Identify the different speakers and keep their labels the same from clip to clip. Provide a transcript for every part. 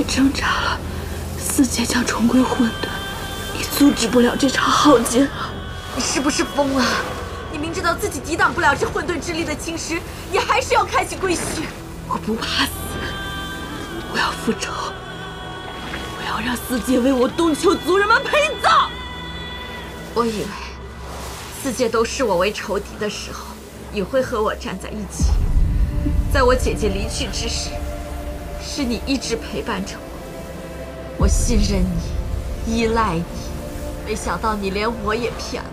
Speaker 1: 挣扎了，4劫将重归混沌，你阻止不了这场浩劫啊！
Speaker 2: 你是不是疯了？你明知道自己抵挡不了这混沌之力的侵蚀，你还是要开启归墟。
Speaker 1: 我不怕死，我要复仇，我要让4界为我东丘族人们陪葬。
Speaker 2: 我以为4界都视我为仇敌的时候，你会和我站在一起。在我姐姐离去之时，是你一直陪伴着我，我信任你，依赖你，没想到你连我也骗了。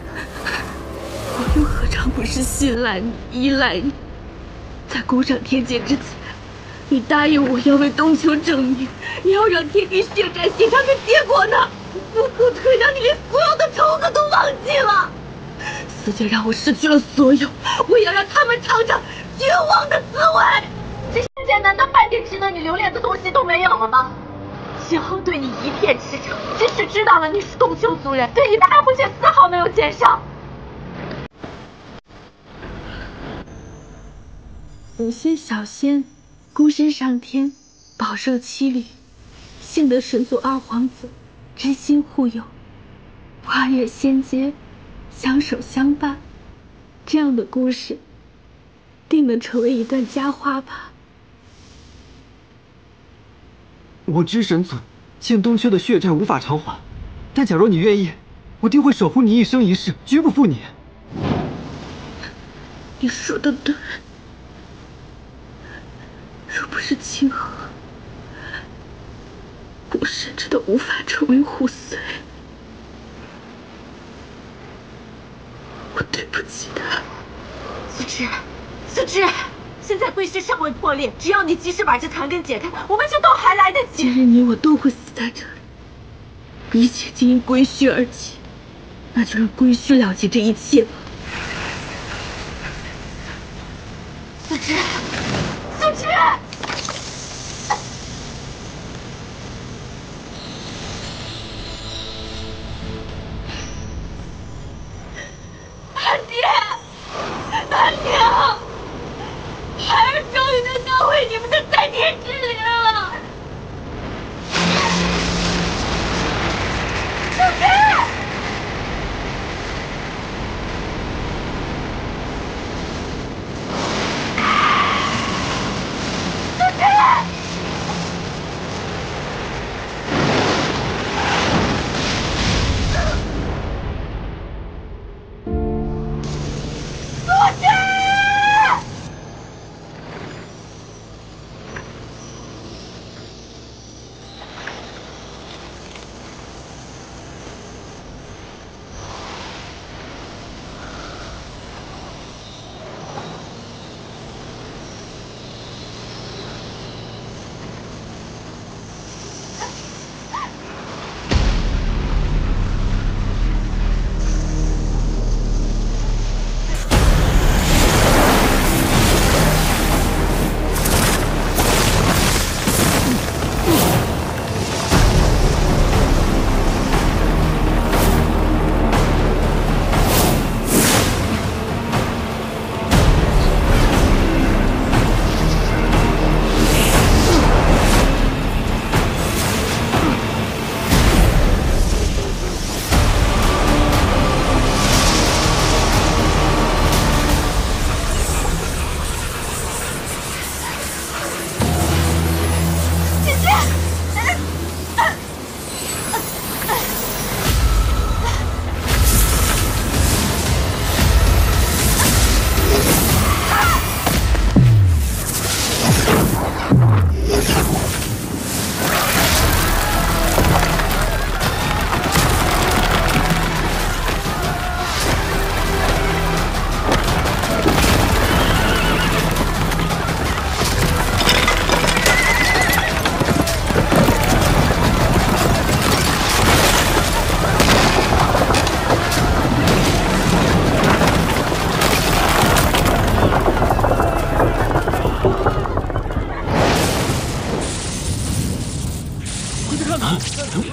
Speaker 1: 我又何尝不是信赖你、依赖你？在攻上天界之前，你答应我要为东丘正义，你要让天地血债血偿给结果呢？我不可以让你连所有的仇恨都忘记了。4界让我失去了所有，我也要让他们尝尝绝望的滋味。这世界难道半点值得你留恋的东西都没有了吗？秦昊对你一片赤诚，即使知道了你是东丘族人，对你的爱慕却丝毫没有减少。5仙小仙，孤身上天，饱受欺凌，幸得神族2皇子知心护佑，跨越仙阶，相守相伴，这样的故事定能成为一段佳话吧。
Speaker 3: 我知神族欠东丘的血债无法偿还，但假若你愿意，我定会守护你一生一世，绝不负你。
Speaker 1: 你说的对，若不是清河，我甚至都无法成为护随。我对不起他。
Speaker 2: 思之，现在归墟尚未破裂，只要你及时把这残根解开，我们就都还来得及。
Speaker 1: 今日你我都会死在这里，一切皆因归墟而起，那就让归墟了结这一切吧。
Speaker 2: 思之。
Speaker 1: 安宁，孩儿终于能当回你们的在天之灵了。小天，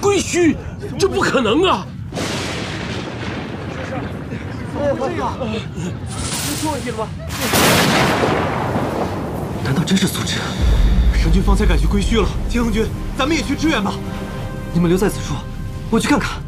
Speaker 4: 归墟，这不可能啊！
Speaker 3: 怎么会这样？有出问题了吗？难道真是苏轼？神君方才赶去归墟了。秦恒君，咱们也去支援吧。你们留在此处，我去看看。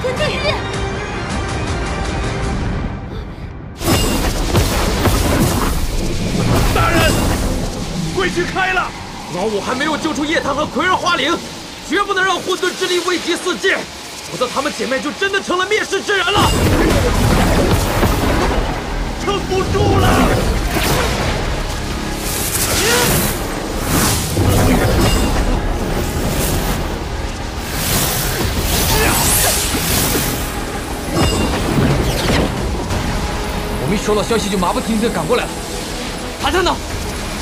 Speaker 1: 天地！
Speaker 4: 大人，归墟开了，老五还没有救出叶檀和葵儿花灵，绝不能让混沌之力危及四界，否则她们姐妹就真的成了灭世之人了。撑不住了！
Speaker 5: 我们一收到消息就马不停蹄地赶过来了。谭探呢？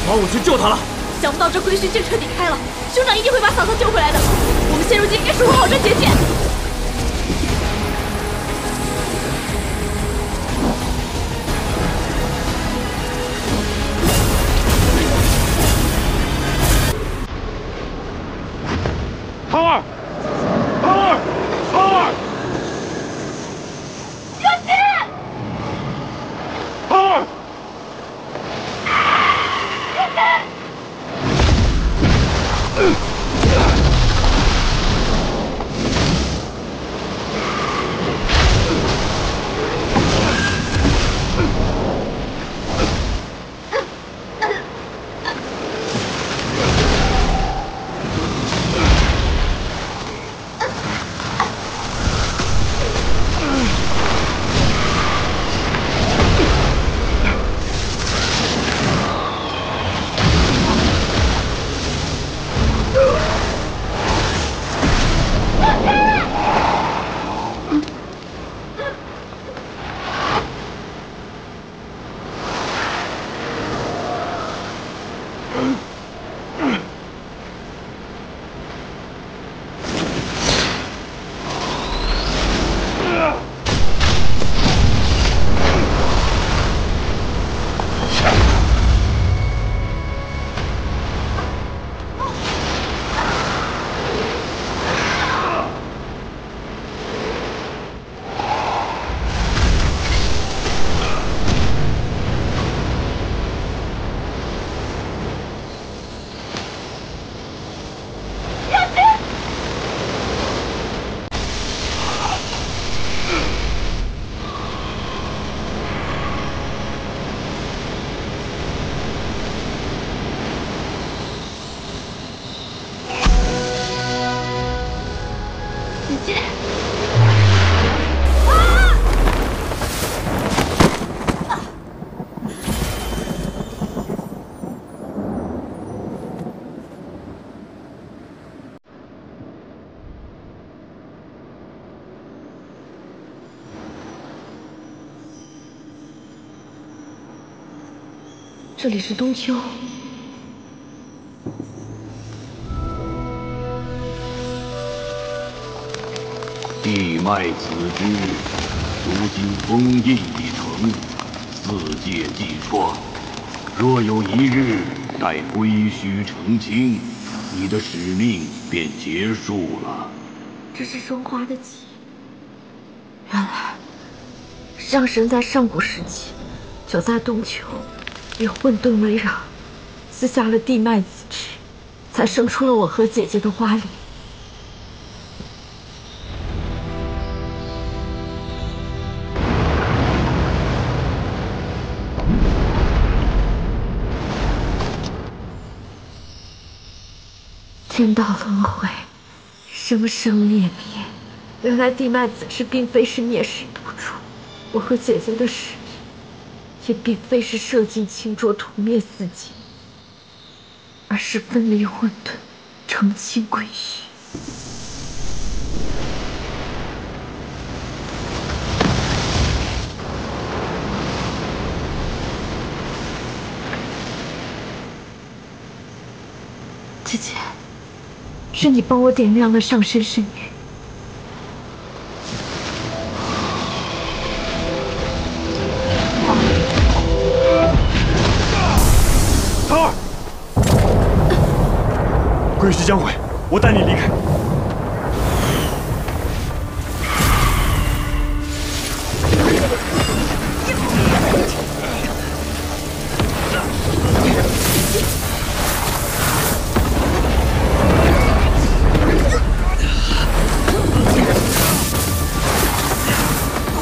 Speaker 4: 老五去救他了。
Speaker 1: 想不到这归墟竟彻底开了，兄长一定会把嫂嫂救回来的。我们现如今该守护好这结界。
Speaker 4: 胖儿，胖儿，胖儿！
Speaker 1: 小心！
Speaker 4: 胖儿！
Speaker 1: 这里是冬秋。
Speaker 6: 地脉子之，如今封印已成，四界既创。若有一日待归墟澄清，你的使命便结束了。
Speaker 1: 这是双花的记忆。原来，上神在上古时期就在东丘与混沌围绕，撕下了地脉子之，才生出了我和姐姐的花灵。天道轮回，生生灭灭。原来地脉子之并非是灭世独主，我和姐姐的使命，也并非是射尽清浊屠灭四界，而是分离混沌，澄清归墟。姐姐，是你帮我点亮了上升圣域。
Speaker 7: 唐儿，归墟将毁，我带你离开。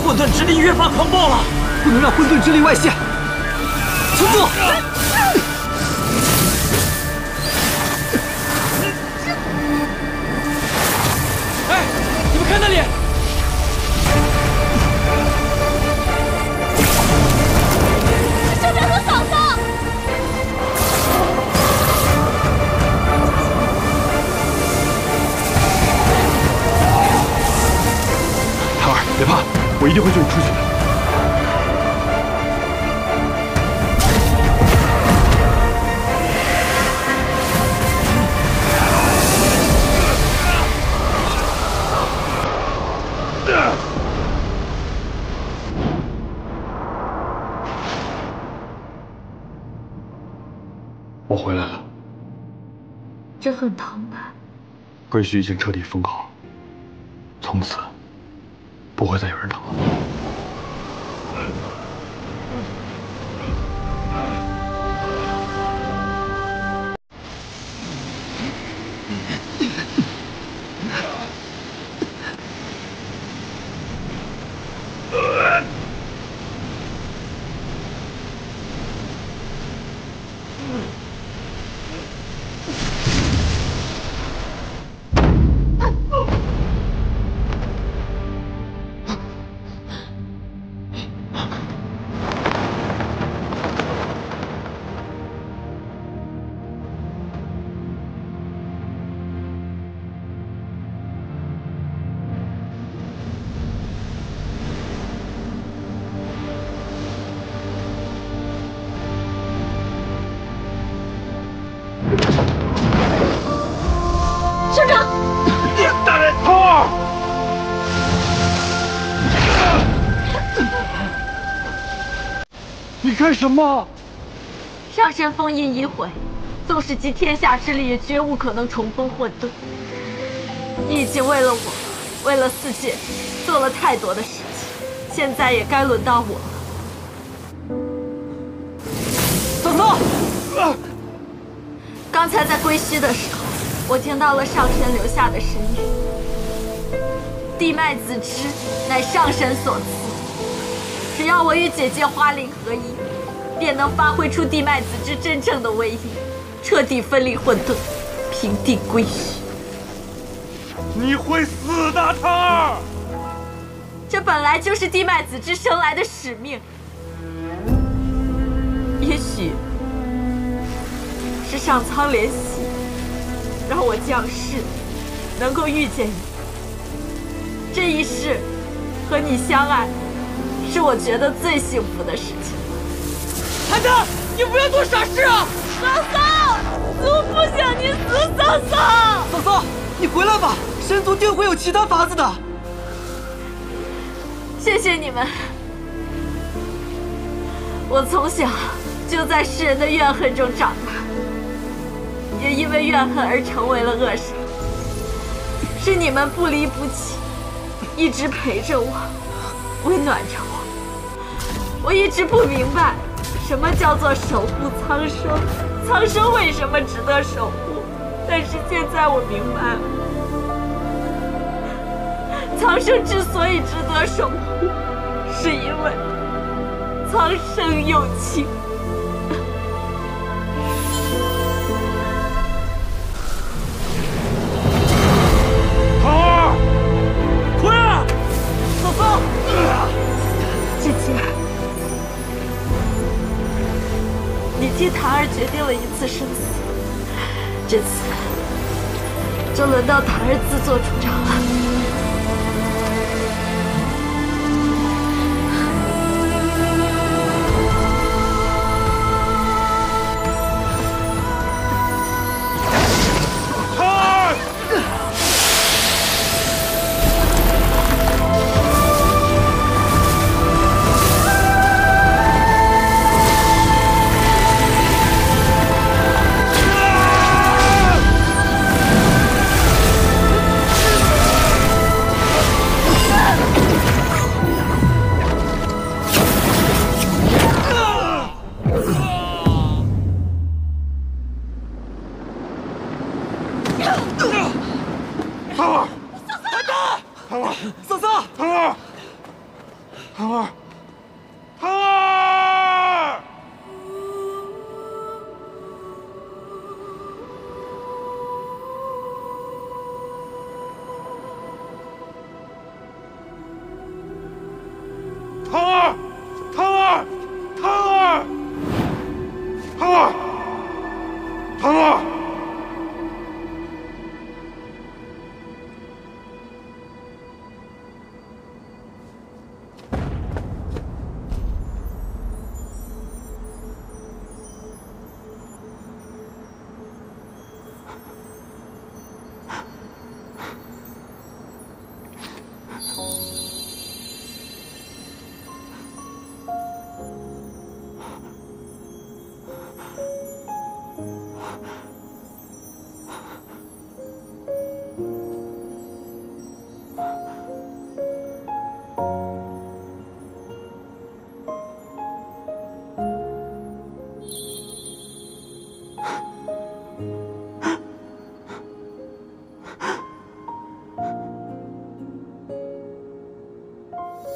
Speaker 4: 混沌之力越发狂暴了，
Speaker 3: 不能让混沌之力外泄。
Speaker 4: 停住！哎，你们看那里！
Speaker 1: 圣长和嫂嫂！
Speaker 7: 唐儿，别怕，我一定会救你出去的。我回来了，
Speaker 1: 这很疼吧？
Speaker 7: 归墟已经彻底封好，从此不会再有人疼了。
Speaker 1: 圣长，
Speaker 7: 大人，唐儿，你干什么？
Speaker 1: 上神封印已毁，纵使集天下之力，也绝无可能重封混沌。你已经为了我，为了四界，做了太多的事情，现在也该轮到我了。
Speaker 3: 嫂嫂，
Speaker 1: 刚才在归墟的时候，我听到了上神留下的神语：地脉子之乃上神所赐，只要我与姐姐花灵合一，便能发挥出地脉子之真正的威力，彻底分离混沌，平定归墟。
Speaker 7: 你会死的，唐儿！
Speaker 1: 这本来就是地脉子之生来的使命。也许是上苍怜惜，让我降世能够遇见你。这一世和你相爱，是我觉得最幸福的事情。
Speaker 4: 孩子，你不要做傻事啊！
Speaker 1: 嫂嫂，族不想你死，嫂嫂。
Speaker 3: 嫂嫂，你回来吧，神族定会有其他法子的。
Speaker 2: 谢谢你们。我从小就在世人的怨恨中长大，也因为怨恨而成为了恶兽。是你们不离不弃，一直陪着我，温暖着我。我一直不明白，什么叫做守护苍生，苍生为什么值得守护？但是现在我明白了，苍生之所以值得守护，是因为苍生有情。
Speaker 4: 桃儿，奎儿，嫂嫂，
Speaker 2: 姐姐，你替檀儿决定了一次生死，这次就轮到檀儿自作主张了。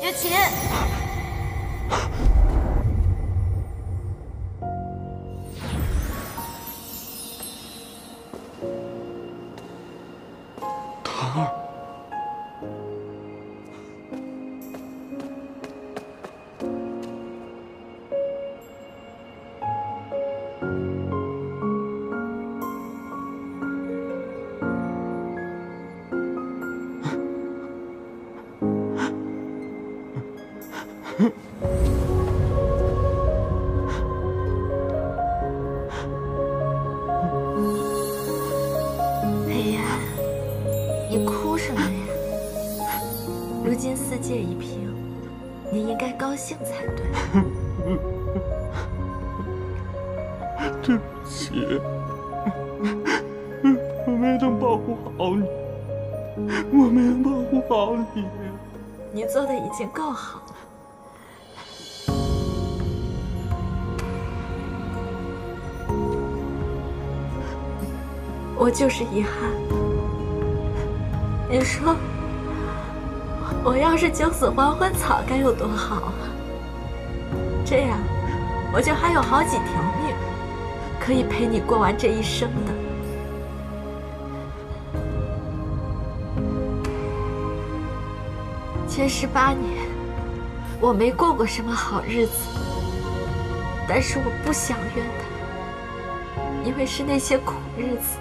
Speaker 2: 月琴，
Speaker 7: 檀儿，
Speaker 2: 裴岩，你哭什么呀？如今四界已平，你应该高兴才对。
Speaker 7: 对不起，我没能保护好你，我没能保护好你。
Speaker 2: 你做的已经够好了。我就是遗憾。你说，我要是九死还魂草该有多好啊！这样，我就还有好几条命，可以陪你过完这一生的。前18年，我没过过什么好日子，但是我不想怨他，因为是那些苦日子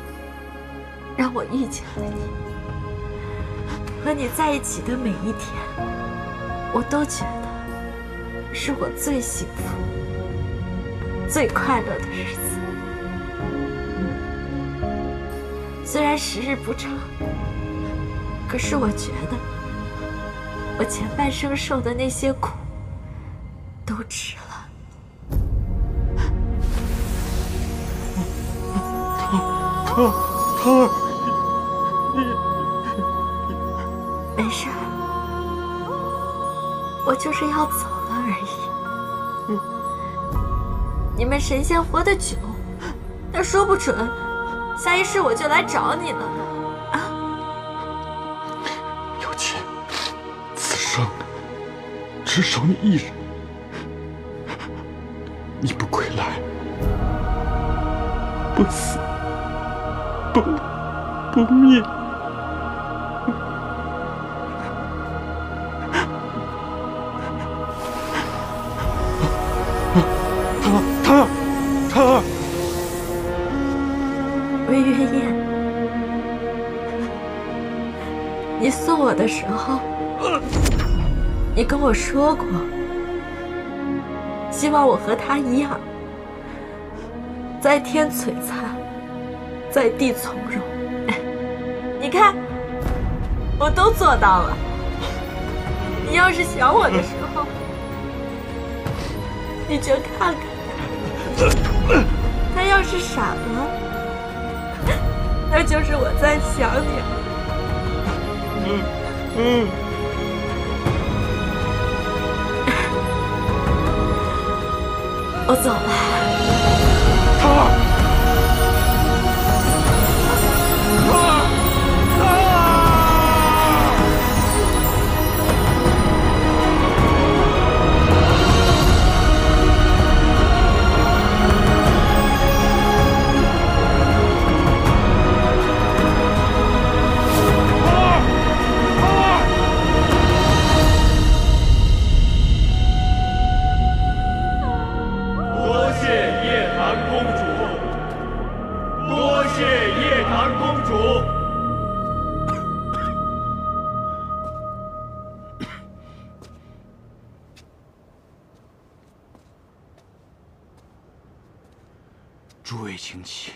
Speaker 2: 让我遇见了你。和你在一起的每一天，我都觉得是我最幸福、最快乐的日子。虽然时日不长，可是我觉得我前半生受的那些苦，都值了。
Speaker 7: 桃儿，
Speaker 2: 没事，我就是要走了而已。你们神仙活得久，那说不准下一世我就来找你了呢。啊！
Speaker 7: 有情，此生只守你一人，你不归来，不死，不灭。桃儿，
Speaker 2: 魏月夜，你送我的时候，你跟我说过，希望我和他一样，在天璀璨，在地从容。你看，我都做到了。你要是想我的时候，你就看看他要是傻了，那就是我在想你。我走了。
Speaker 7: 桃儿，
Speaker 6: 诸位请起。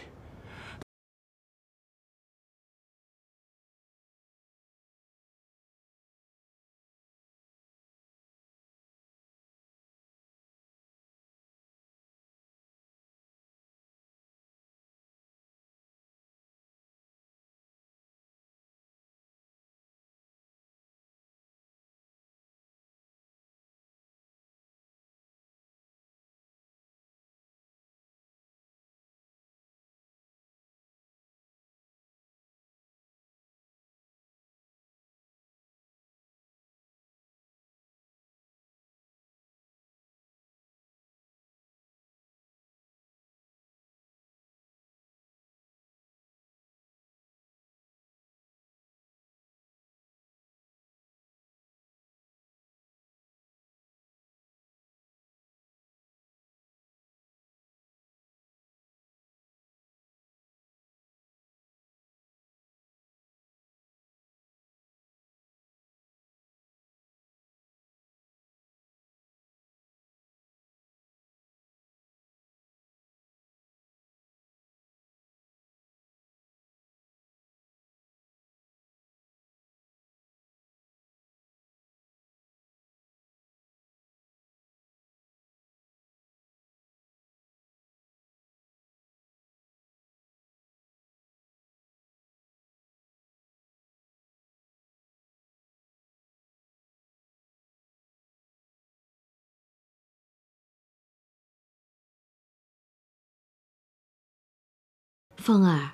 Speaker 1: 风儿，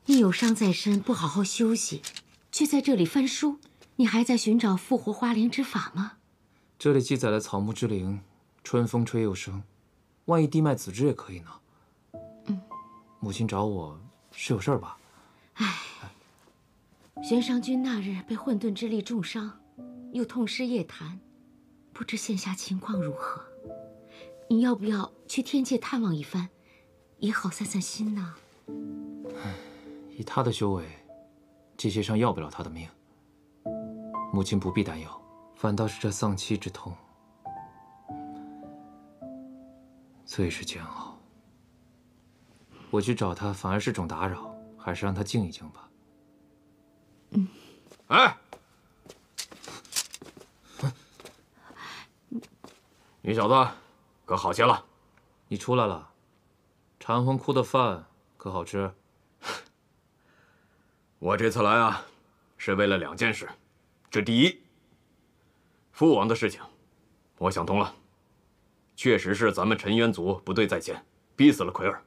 Speaker 1: 你有伤在身，不好好休息，却在这里翻书，你还在寻找复活花灵之法吗？
Speaker 5: 这里记载了草木之灵，春风吹又生，万一滴脉子之也可以呢。母亲找我是有事儿吧？
Speaker 1: 玄商君那日被混沌之力重伤，又痛失夜谈，不知现下情况如何？你要不要去天界探望一番，也好散散心呢？
Speaker 5: 以他的修为，界限上要不了他的命。母亲不必担忧，反倒是这丧妻之痛，最是煎熬。我去找他反而是种打扰，还是让他静一静吧。
Speaker 4: 哎，你小子可好些了？
Speaker 5: 你出来了。禅魂窟的饭可好吃？
Speaker 4: 我这次来啊，是为了2件事。这第一，父王的事情，我想通了，确实是咱们陈渊族不对在前，逼死了奎儿。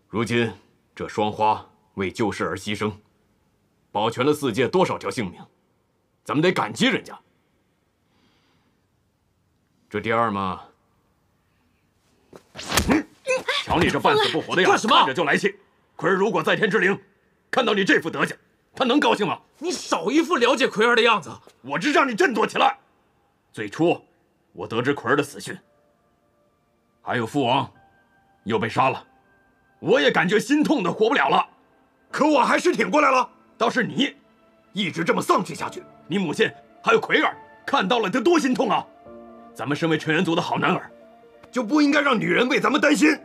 Speaker 4: 如今这双花为救世而牺牲，保全了4界多少条性命，咱们得感激人家。这第二嘛，瞧你这半死不活的样子，看着就来气。奎儿如果在天之灵，看到你这副德行，他能高兴吗？
Speaker 5: 你少一副了解奎儿的样子。
Speaker 4: 我只让你振作起来。最初，我得知奎儿的死讯，还有父王又被杀了，我也感觉心痛的活不了了。可我还是挺过来了。倒是你，一直这么丧气下去，你母亲还有奎儿看到了得多心痛啊！咱们身为陈元族的好男儿，就不应该让女人为咱们担心。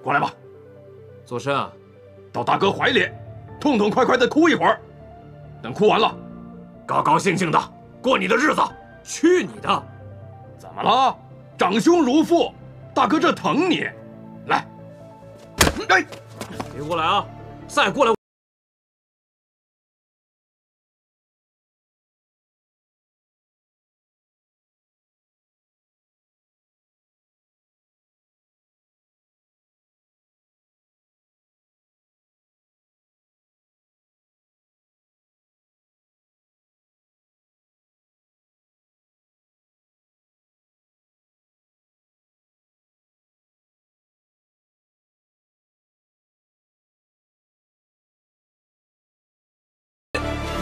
Speaker 4: 过来吧，
Speaker 5: 做甚啊？
Speaker 4: 到大哥怀里，痛痛快快的哭一会儿。等哭完了，高高兴兴的过你的日子。
Speaker 5: 去你的！
Speaker 4: 怎么了？长兄如父，大哥这疼你。来，哎，
Speaker 5: 别过来啊！再过来！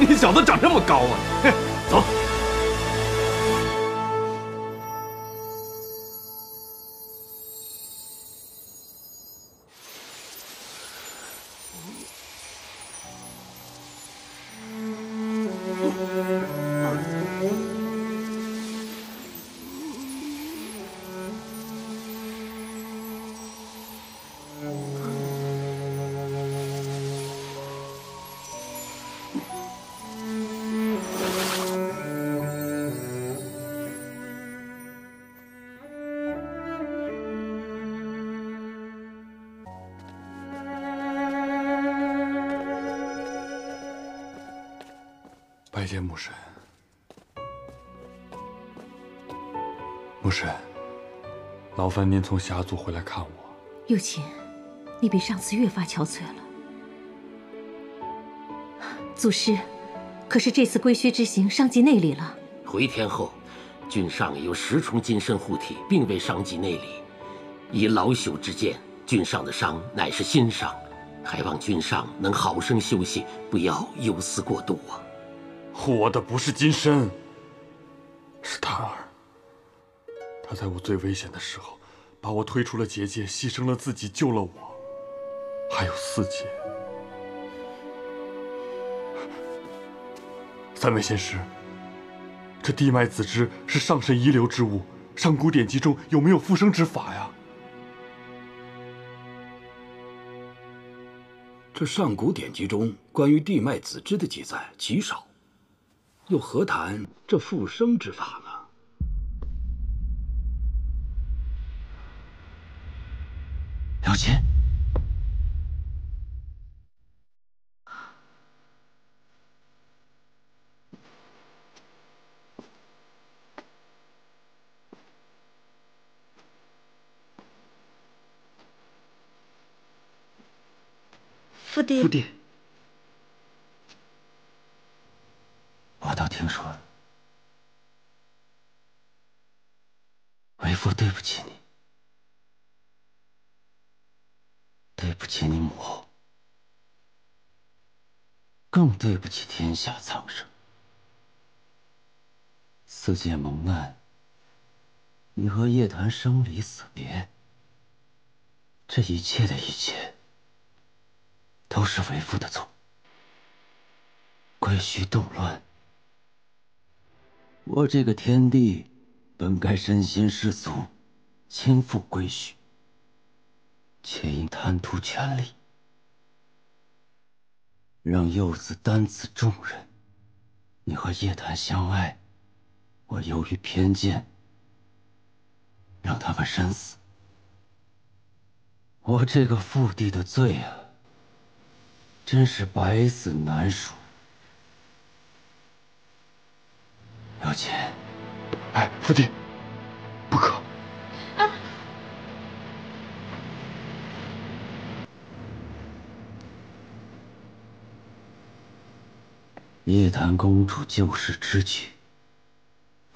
Speaker 4: 你小子长这么高啊！哼，走。
Speaker 7: 拜见母神。母神，劳烦您从霞族回来看我。
Speaker 1: 幼琴，你比上次越发憔悴了。祖师，可是这次归墟之行伤及内里了。
Speaker 8: 回天后，君上有10重金身护体，并未伤及内里。以老朽之见，君上的伤乃是心伤，还望君上能好生休息，不要忧思过度啊。
Speaker 7: 护我的不是金身，是檀儿。他在我最危险的时候，把我推出了结界，牺牲了自己，救了我，还有4界。3位仙师，这地脉子之是上神遗留之物，上古典籍中有没有复生之法呀？
Speaker 8: 这上古典籍中关于地脉子之的记载极少，又何谈这复生之法呢？
Speaker 3: 了解。
Speaker 1: 父帝，
Speaker 3: 父帝，
Speaker 9: 我倒听说，为父对不起你，对不起你母后，更对不起天下苍生。4界蒙难，你和叶檀生离死别，这一切的一切，都是为父的错。归墟动乱，我这个天帝本该身先士卒，亲赴归墟，却因贪图权力，让幼子担此重任。你和叶檀相爱，我由于偏见，让他们身死。我这个父帝的罪啊，真是百死难赎。姚琴，
Speaker 7: 哎，父帝，不可！
Speaker 1: 啊！
Speaker 9: 叶檀公主救世之举，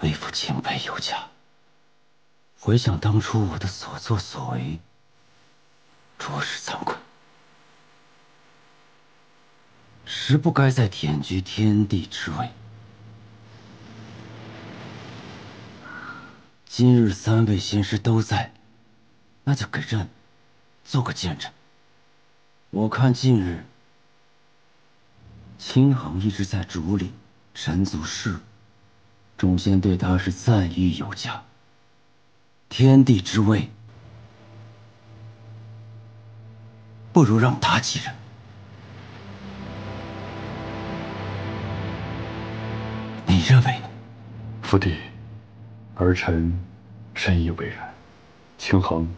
Speaker 9: 为父敬佩有加。回想当初我的所作所为，着实惭愧，实不该再忝居天地之位。今日3位仙师都在，那就给朕做个见证。我看近日青衡一直在主里陈足事务，众仙对他是赞誉有加。天地之位，不如让他继任。你认为呢？
Speaker 7: 父帝，儿臣深以为然。青衡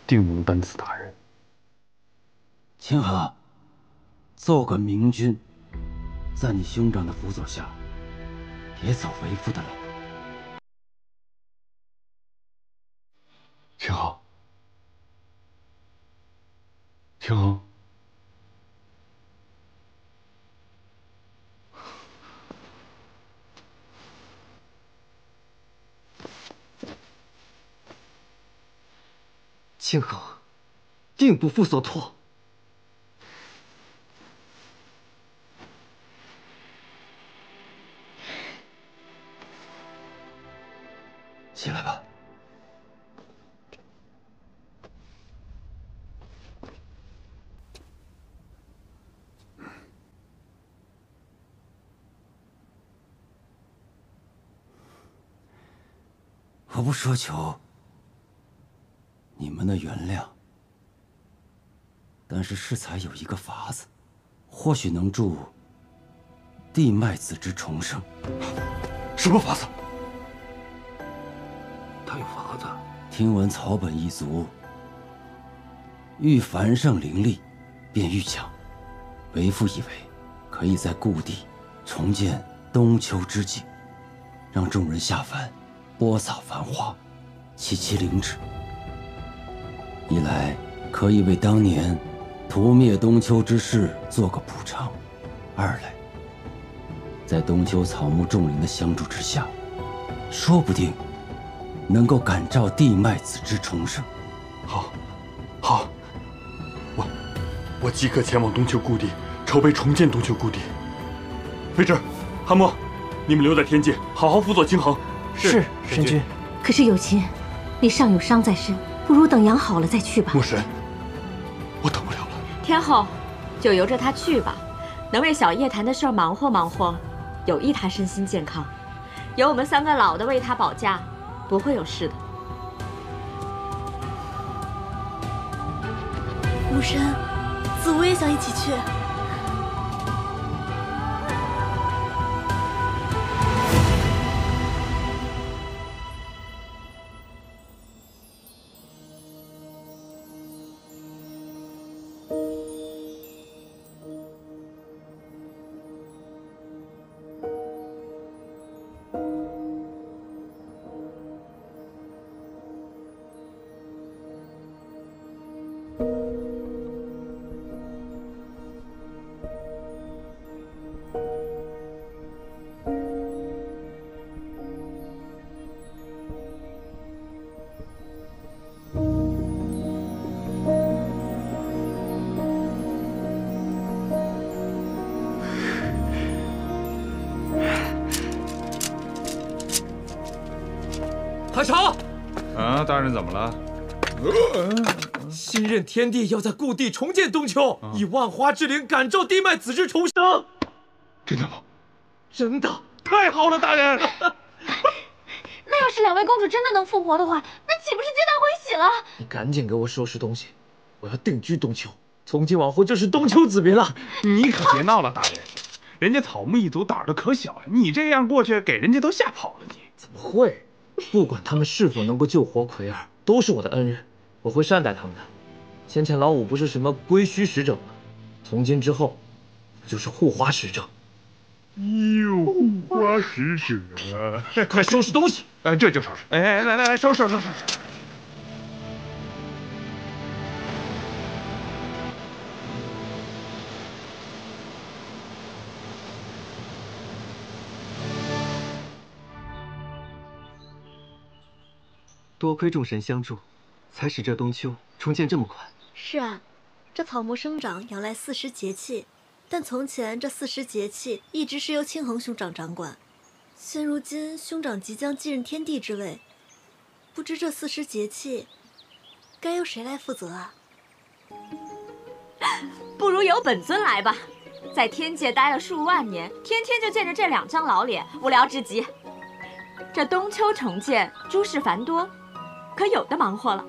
Speaker 7: 定能担此大任。
Speaker 9: 青衡，做个明君，在你兄长的辅佐下，别走为父的路。
Speaker 7: 青衡，青衡，
Speaker 3: 青衡，定不负所托。
Speaker 9: 起来吧。我不奢求你们的原谅，但是适才有一个法子，或许能助地脉子之重生。
Speaker 7: 什么法子？
Speaker 9: 他有法子。听闻草本一族愈繁盛灵力，便愈强。为父以为，可以在故地重建冬秋之景，让众人下凡，播撒繁花，祈其灵旨。一来可以为当年屠灭冬秋之事做个补偿；二来，在冬秋草木众灵的相助之下，说不定能够感召地脉子之重生。
Speaker 7: 好，好，我即刻前往冬秋故地，筹备重建冬秋故地。飞智、韩墨，你们留在天界，好好辅佐青衡。
Speaker 5: 是，神君。
Speaker 1: 可是有亲，你尚有伤在身，不如等养好了再去吧。
Speaker 7: 墨神，我等不了了。
Speaker 2: 天后，就由着他去吧，能为小叶檀的事儿忙活忙活，有益他身心健康。有我们3个老的为他保驾，不会有事的。
Speaker 1: 母神，子无也想一起去。
Speaker 5: 韩朝，
Speaker 10: 啊，大人怎么了？
Speaker 5: 新任天帝要在故地重建冬秋，以万花之灵感召地脉子之重生。
Speaker 10: 真的吗？
Speaker 5: 真的。
Speaker 10: 太好了，大人。
Speaker 1: 那要是2位公主真的能复活的话，那岂不是皆大欢喜了？
Speaker 3: 你赶紧给我收拾东西，我要定居冬秋，从今往后就是冬秋子民了。
Speaker 10: 你可别闹了，大人，人家草木一族胆儿都可小，你这样过去给人家都吓跑了你。
Speaker 5: 怎么会？不管他们是否能够救活奎儿，都是我的恩人，我会善待他们的。先前老五不是什么归墟使者吗？从今之后，我就是护花使者。
Speaker 10: 哟，护花使者，
Speaker 5: 快收拾东西！
Speaker 10: 这就收拾。哎，来，收拾。
Speaker 3: 多亏众神相助，才使这冬秋重建这么快。
Speaker 11: 是啊，这草木生长仰赖40节气，但从前这40节气一直是由青衡兄长掌管。现如今兄长即将继任天地之位，不知这40节气该由谁来负责啊？
Speaker 2: 不如由本尊来吧，在天界待了数万年，天天就见着这2张老脸，无聊至极。这冬秋重建，诸事繁多，可有的忙活了，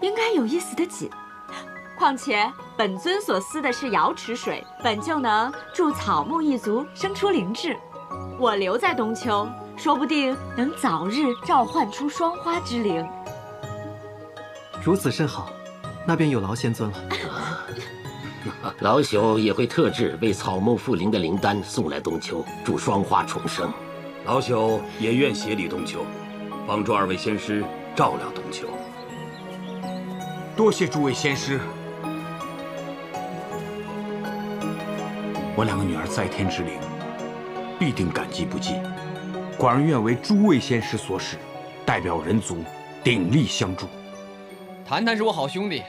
Speaker 2: 应该有意思得紧。况且本尊所思的是瑶池水，本就能助草木一族生出灵智。我留在冬秋，说不定能早日召唤出双花之灵。
Speaker 3: 如此甚好，那便有劳仙尊了。
Speaker 8: 老朽也会特制为草木复灵的灵丹送来冬秋，助双花重生。
Speaker 12: 老朽也愿协力冬秋，帮助2位仙师照料冬秋。
Speaker 13: 多谢诸位仙师，我2个女儿在天之灵，必定感激不尽。寡人愿为诸位仙师所使，代表人族鼎力相助。
Speaker 14: 谈谈是我好兄弟，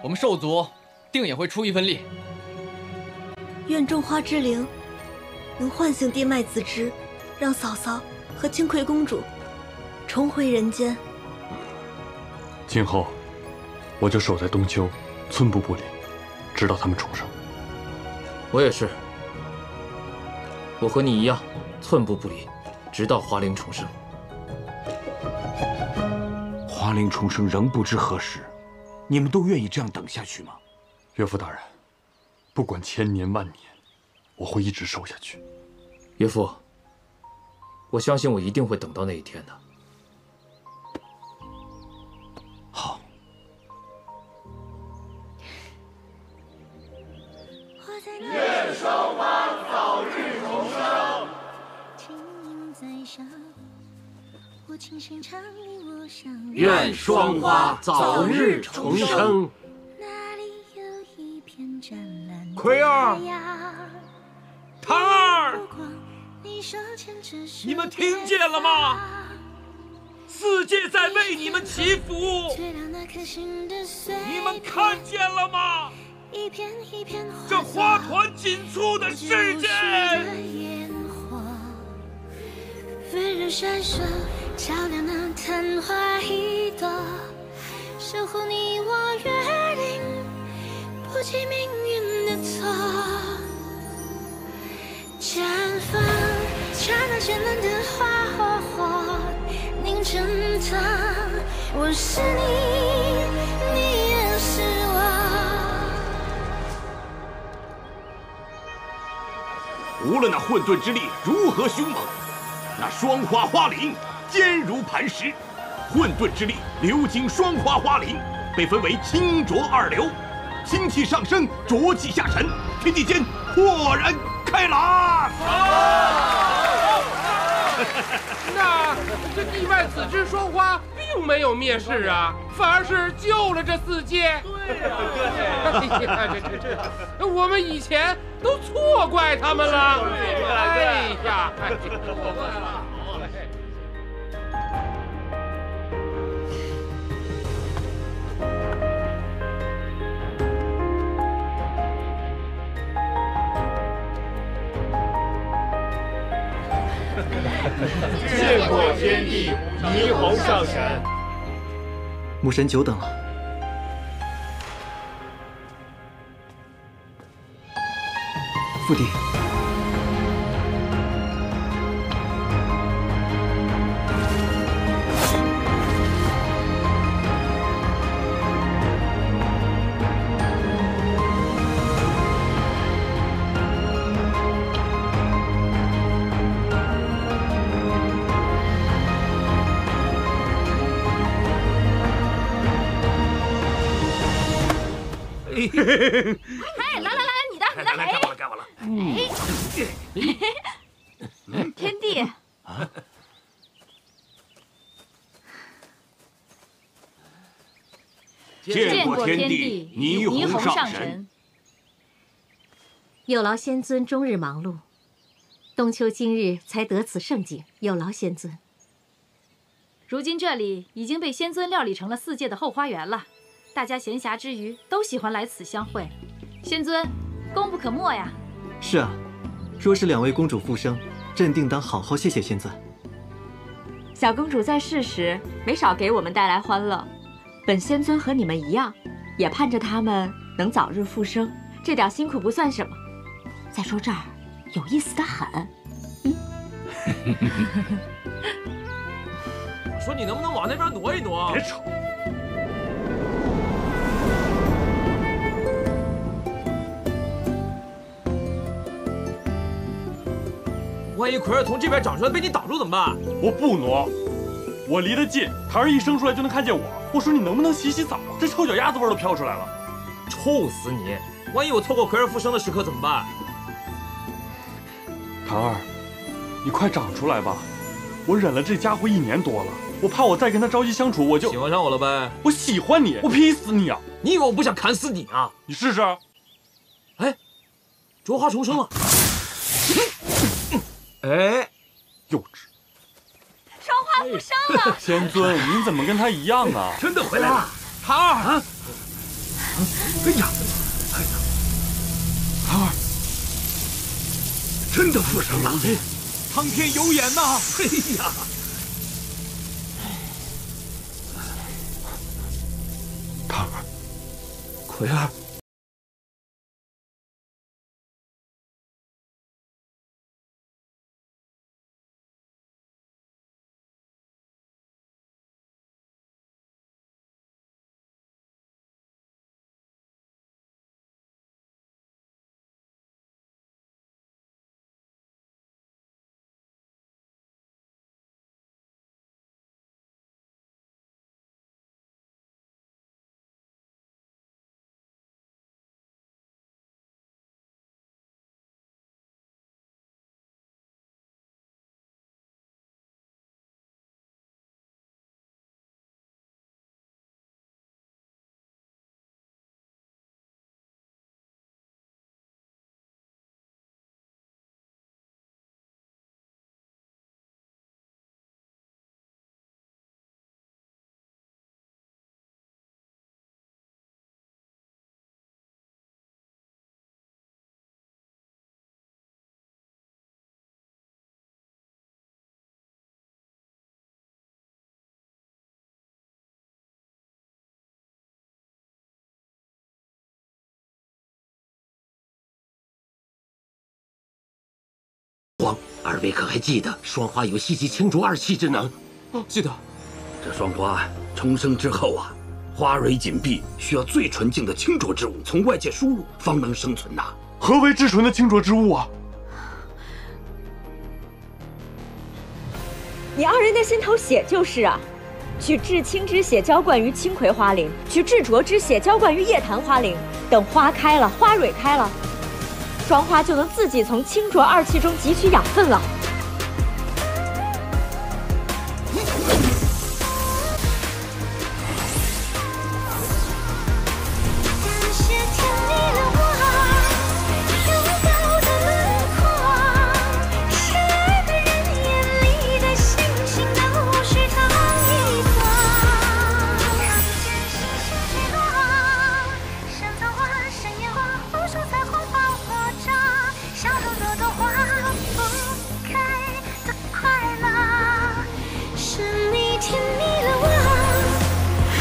Speaker 14: 我们兽族定也会出一份力。
Speaker 11: 愿种花之灵能唤醒地脉子之，让嫂嫂和清葵公主重回人间。
Speaker 7: 今后我就守在冬秋，寸步不离，直到他们重生。
Speaker 5: 我也是，我和你一样，寸步不离，直到花灵重生。
Speaker 13: 花灵重生仍不知何时，你们都愿意这样等下去吗？
Speaker 7: 岳父大人，不管千年万年，我会一直守下去。
Speaker 5: 岳父，我相信我一定会等到那一天的。
Speaker 13: 好。
Speaker 15: 愿双花早日重生。
Speaker 8: 愿双花早日重生。
Speaker 13: 葵儿，唐儿，你们听见了吗？四界在为你们祈福，你们看见了吗？这花团锦簇的世界。
Speaker 15: 温柔闪烁，照亮那昙花一朵，守护你我约定，不计命运的错。绽放，刹那绚烂的花火，凝成它。我是你，你也是我。
Speaker 12: 无论那混沌之力如何凶猛，那双花花灵坚如磐石。混沌之力流经双花花灵，被分为清浊2流，清气上升，浊气下沉，天地间豁然开朗。
Speaker 16: 那这地脉子之双花并没有灭世啊，反而是救了这四界。对呀，这，我们以前都错怪他们了。哎呀，错怪了。
Speaker 15: 见过天地，霓虹上神。
Speaker 3: 母神久等了。父帝。
Speaker 17: 哎，来，你的，
Speaker 12: 来，该我了。
Speaker 17: 天帝。
Speaker 12: 啊。
Speaker 17: 见
Speaker 12: 过天帝，霓虹上神。
Speaker 17: 有劳仙尊终日忙碌，冬秋今日才得此盛景，有劳仙尊。
Speaker 18: 如今这里已经被仙尊料理成了4界的后花园了，大家闲暇之余都喜欢来此相会。仙尊，功不可没呀。
Speaker 3: 是啊，若是2位公主复生，朕定当好好谢谢仙尊。
Speaker 19: 小公主在世时没少给我们带来欢乐。本仙尊和你们一样，也盼着他们能早日复生，这点辛苦不算什么。再说这儿有意思的很。
Speaker 5: 我说你能不能往那边挪一挪？
Speaker 7: 别吵！
Speaker 5: 万一奎儿从这边长出来被你挡住怎么办？
Speaker 7: 我不挪，我离得近，胎儿一生出来就能看见我。我说你能不能洗洗澡？这臭脚丫子味都飘出来了，
Speaker 5: 臭死你！万一我错过奎儿复生的时刻怎么办？
Speaker 7: 坛儿，你快长出来吧！我忍了这家伙1年多了，我怕我再跟他朝夕相处，我就
Speaker 5: 喜欢上我了呗？
Speaker 7: 我喜欢你，我劈死你啊！
Speaker 5: 你以为我不想砍死你啊？
Speaker 7: 你试试。
Speaker 5: 哎，灼花重生了！哎，
Speaker 7: 幼稚！
Speaker 17: 双花复生了！
Speaker 7: 仙尊，您怎么跟他一样啊？
Speaker 12: 真的回来了！
Speaker 5: 坛儿啊！
Speaker 12: 哎呀，
Speaker 7: 坛儿，
Speaker 12: 真的复生了！
Speaker 5: 苍天有眼呐！
Speaker 12: 哎呀，
Speaker 7: 坛儿，奎儿。
Speaker 8: 2位可还记得双花有吸集清浊2气之能？
Speaker 5: 记得。
Speaker 12: 这双花重生之后啊，花蕊紧闭，需要最纯净的清浊之物从外界输入，方能生存呐。
Speaker 7: 何为至纯的清浊之物啊？
Speaker 19: 你2人的心头血就是啊！取至清之血浇灌于青葵花灵，取至浊之血浇灌于夜檀花灵。等花开了，花蕊开了，双花就能自己从清浊2气中汲取养分了。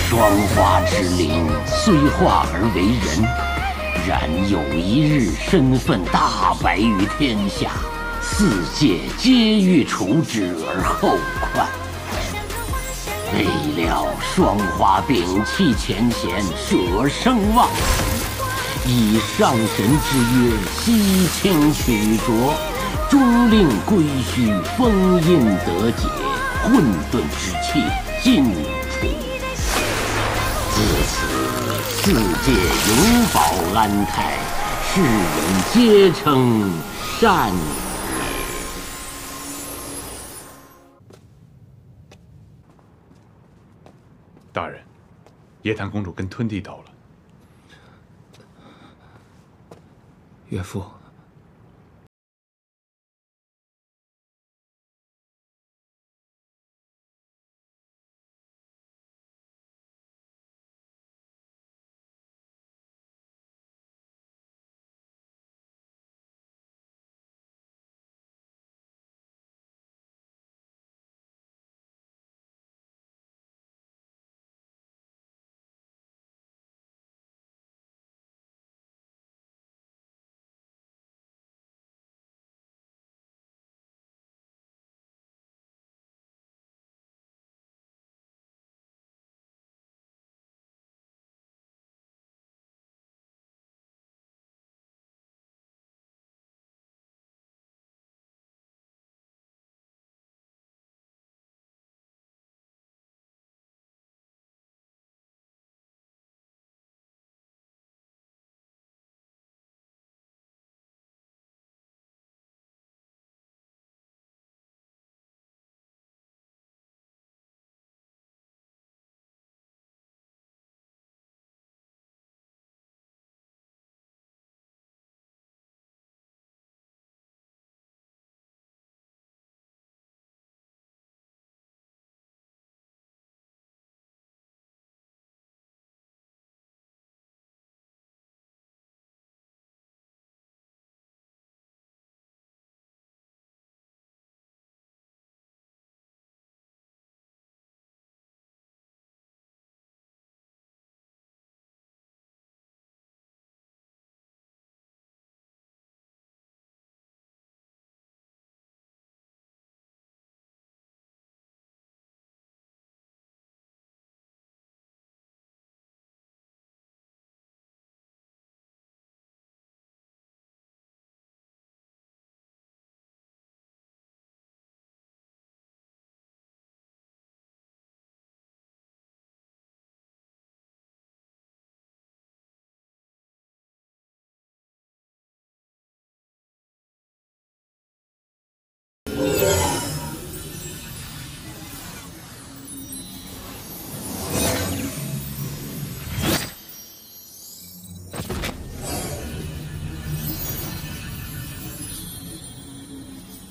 Speaker 8: 双花之灵虽化而为人，然有一日身份大白于天下，4界皆欲除之而后快。未料双花摒弃前嫌，舍而生望，以上神之约悉清取浊，终令归墟封印得解，混沌之气尽除。自此世界永保安泰，世人皆称善也。
Speaker 7: 大人，夜谭公主跟吞帝到了。
Speaker 5: 岳父。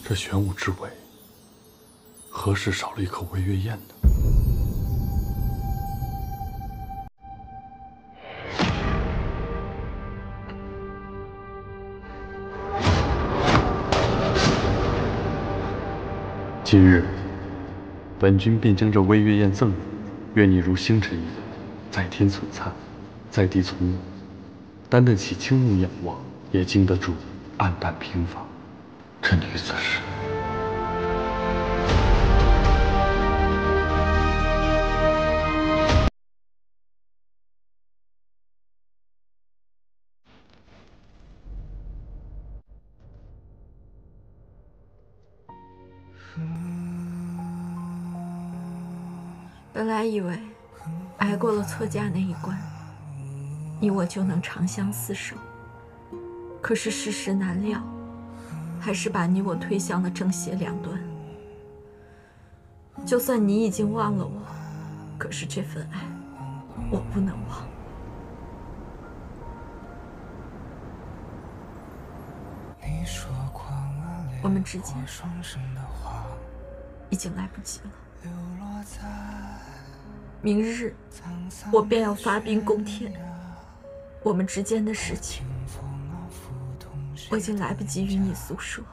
Speaker 7: 这玄武之尾，何时少了一颗微月宴呢？今日，本君便将这微月宴赠你，愿你如星辰一般，在天璀璨，在地从容，担得起青目仰望，也经得住暗淡平凡。这女子是。
Speaker 2: 本来以为挨过了错嫁那一关，你我就能长相厮守。可是世事难料，还是把你我推向了正邪两端。就算你已经忘了我，可是这份爱，我不能忘。我们之间已经来不及了。 明日，我便要发兵攻天。我们之间的事情，我已经来不及与你诉说。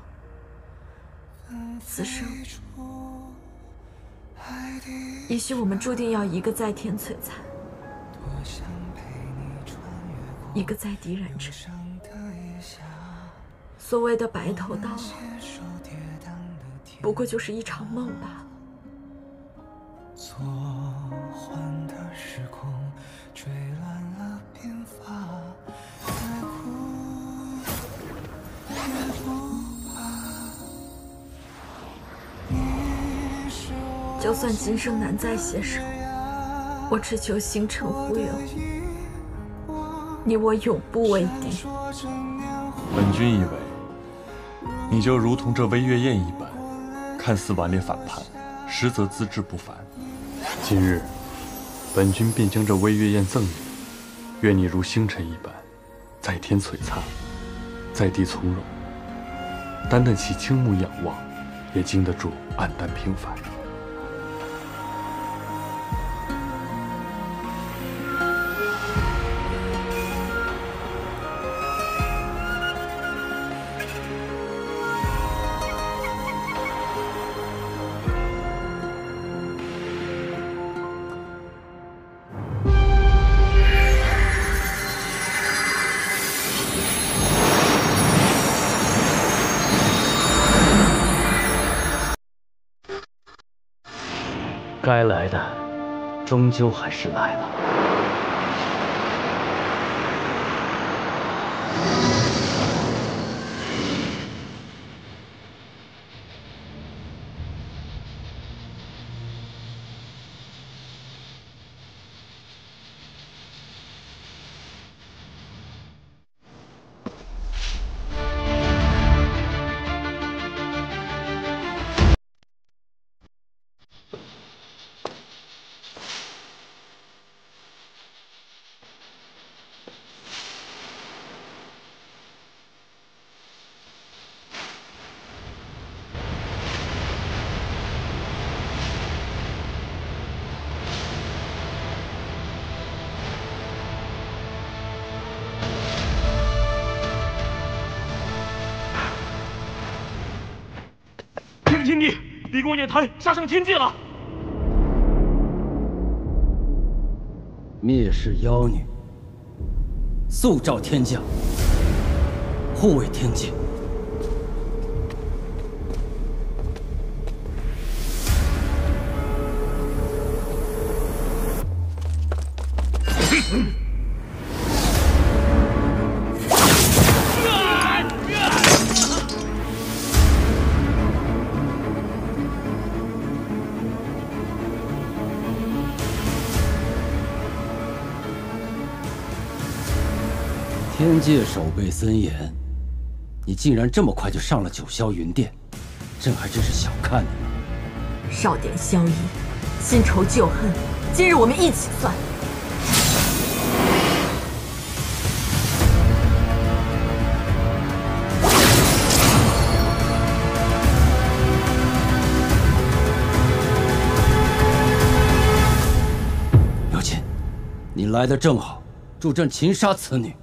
Speaker 2: 此生，也许我们注定要一个在天璀璨，一个在地燃尘。所谓的白头到老，不过就是一场梦罢了。
Speaker 20: 错换的时空，吹乱了鬓发，再哭也不怕。
Speaker 2: 就算今生难再携手，我只求星辰忽悠，你我永不为敌。
Speaker 7: 本君以为，你就如同这微月宴一般，看似顽劣反叛，实则资质不凡。今日，本君便将这微月宴赠你，愿你如星辰一般，在天璀璨，在地从容。单单其倾目仰望，也经得住黯淡平凡。
Speaker 5: 该来的，终究还是来了。
Speaker 10: 天帝，离宫夜谈杀伤天界了！
Speaker 9: 灭世妖女，速召天将，护卫天界。天界守备森严，你竟然这么快就上了九霄云殿，朕还真是小看你了。
Speaker 2: 少点萧逸，新仇旧恨，今日我们一起算。
Speaker 9: 刘瑾，你来得正好，助朕擒杀此女。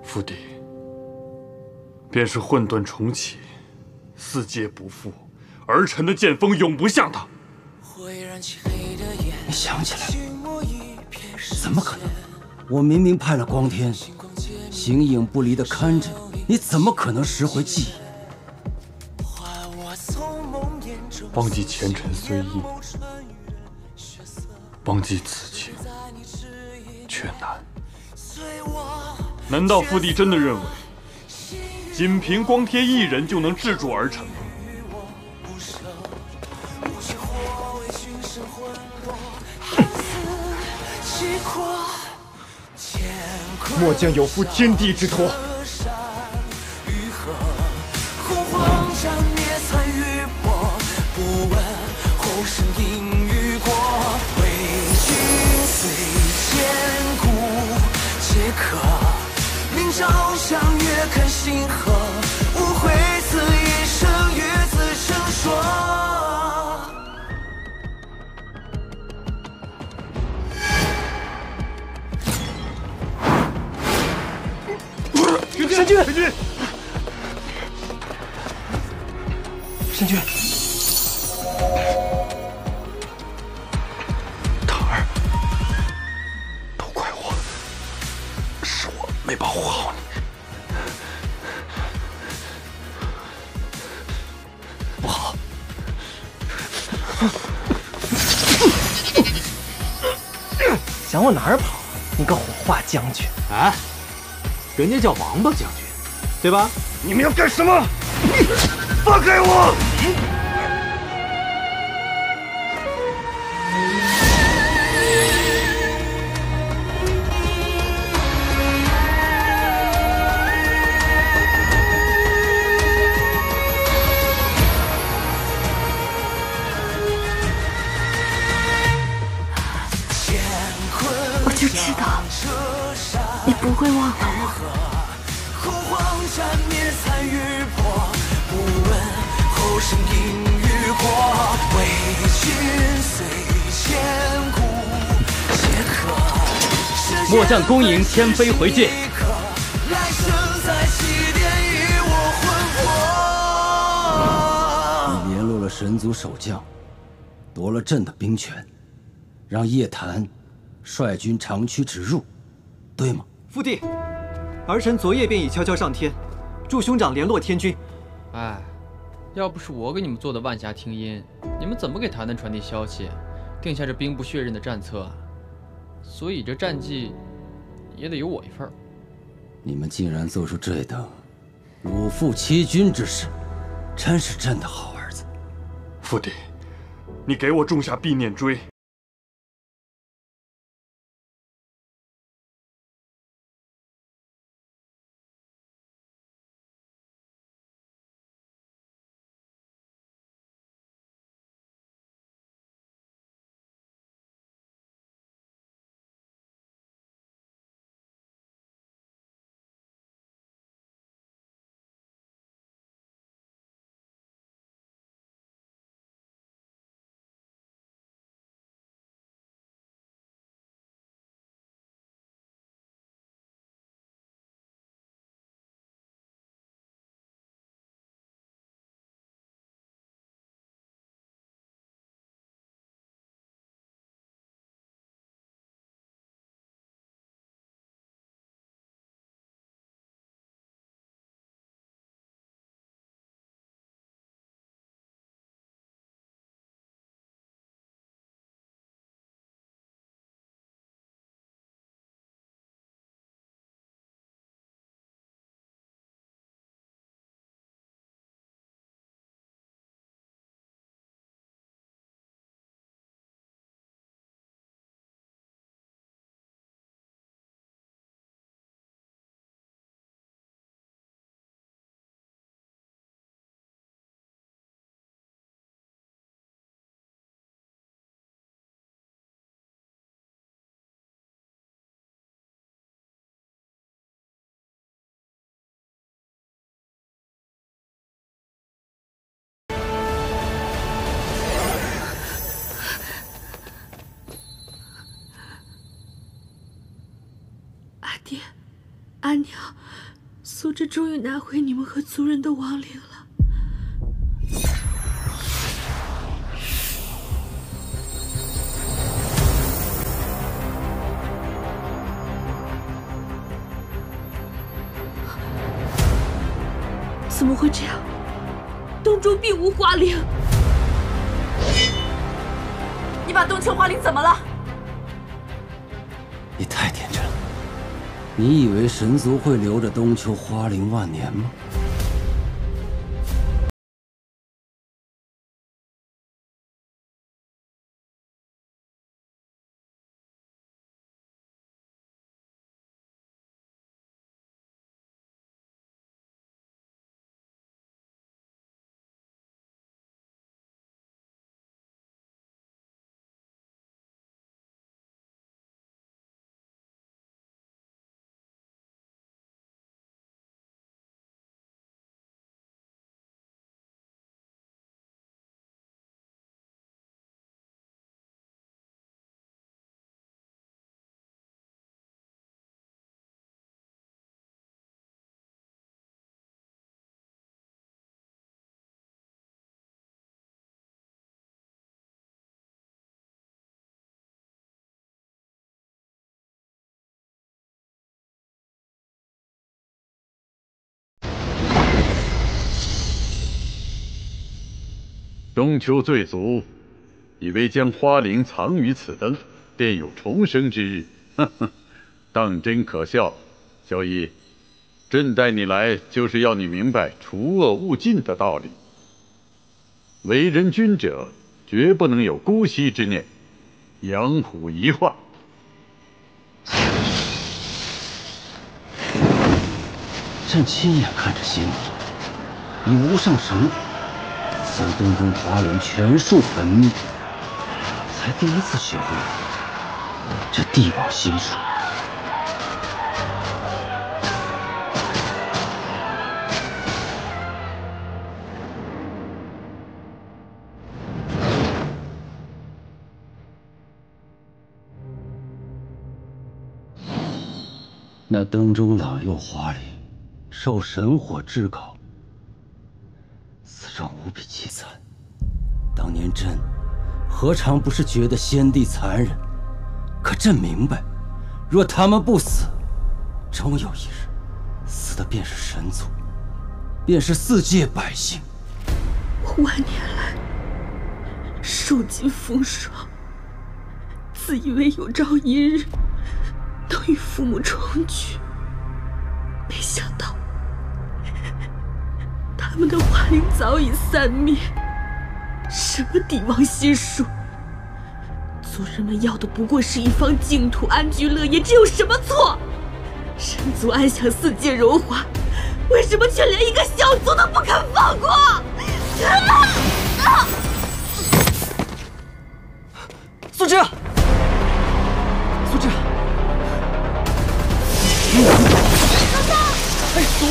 Speaker 7: 父帝，便是混沌重启，四界不复，儿臣的剑锋永不向他。
Speaker 9: 你想起来了？怎么可能？我明明派了光天，形影不离的看着你，你怎么可能拾回记忆？
Speaker 7: 忘记前尘虽易，忘记此情却难。难道父帝真的认为，仅凭光天一人就能制住儿臣吗？
Speaker 10: 末将有负天地之托。
Speaker 20: 朝向月看星河，无悔此一生与子成说。
Speaker 10: 神君，神君，神君，
Speaker 7: 唐儿，都怪我，是我没保护好你。不好！
Speaker 10: 想往哪儿跑？你个火化将军！
Speaker 3: 哎，人家叫王八将军，对吧？
Speaker 10: 你们要干什么？放开我！
Speaker 1: 我就知道你不会忘了我。
Speaker 20: 洪荒战灭残余波，不问后生因与果。为君虽千古皆可。
Speaker 5: 末将恭迎天妃回见。
Speaker 20: 来生在祭奠与我魂魄。
Speaker 9: 你联络了神族守将，夺了朕的兵权，让叶檀率军长驱直入，对吗？
Speaker 3: 父帝，儿臣昨夜便已悄悄上天，助兄长联络天军。
Speaker 14: 哎，要不是我给你们做的万侠听音，你们怎么给谭谭传递消息，定下这兵不血刃的战策啊？所以这战绩也得有我一份。
Speaker 9: 你们竟然做出这等辱父欺君之事，真是朕的好儿子。
Speaker 7: 父帝，你给我种下必念锥。
Speaker 1: 爹，阿娘，苏轼终于拿回你们和族人的亡灵了。怎么会这样？洞中并无花灵。
Speaker 2: 你把洞丘花灵怎么了？
Speaker 9: 你太天真了。你以为神族会留着冬秋花灵万年吗？
Speaker 6: 中秋罪卒，以为将花灵藏于此灯，便有重生之日，当真可笑。萧逸，朕带你来，就是要你明白除恶务尽的道理。为人君者，绝不能有姑息之念，养虎遗患。
Speaker 9: 朕亲眼看着先帝以无上神火将东宫华陵全数焚灭，才第一次学会这帝王心术。那灯中朗佑华陵，受神火炙烤，死状无比凄惨。当年朕何尝不是觉得先帝残忍？可朕明白，若他们不死，终有一日，死的便是神族，便是四界百姓。
Speaker 1: 我万年来受尽风霜，自以为有朝一日能与父母重聚，没想到他们的华陵早已散灭。什么帝王心术，族人们要的不过是一方净土，安居乐业，这有什么错？神族安享四界荣华，为什么却连一个小族都不肯放过？
Speaker 3: 苏之，苏之。哎，祖！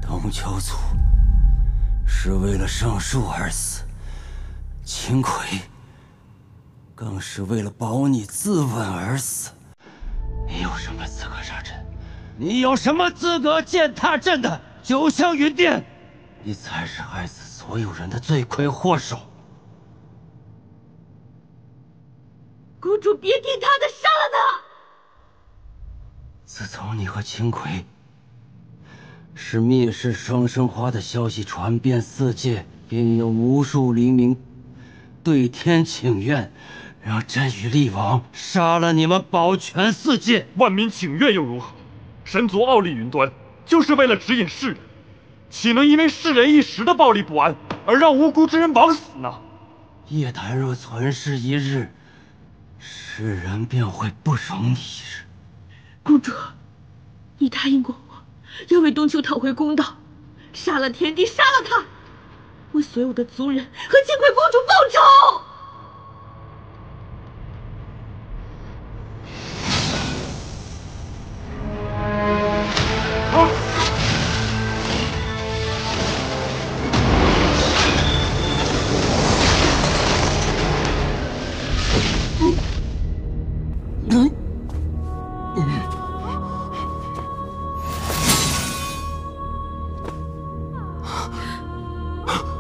Speaker 9: 东丘族是为了圣树而死，秦桧更是为了保你自刎而死。你有什么资格杀朕？你有什么资格践踏朕的九香云殿？你才是害死所有人的罪魁祸首。
Speaker 1: 公主，别听他的，杀了他！
Speaker 9: 自从你和秦桧使灭世双生花的消息传遍四界，便有无数黎民对天请愿，让朕与厉王杀了你们，保全四界。
Speaker 7: 万民请愿又如何？神族傲立云端，就是为了指引世人，岂能因为世人一时的暴力不安，而让无辜之人枉死呢？
Speaker 9: 叶檀若存世一日，世人便会不容你一日。
Speaker 1: 公主，你答应过我，要为东丘讨回公道，杀了天帝，杀了他，为所有的族人和清桧公主报仇。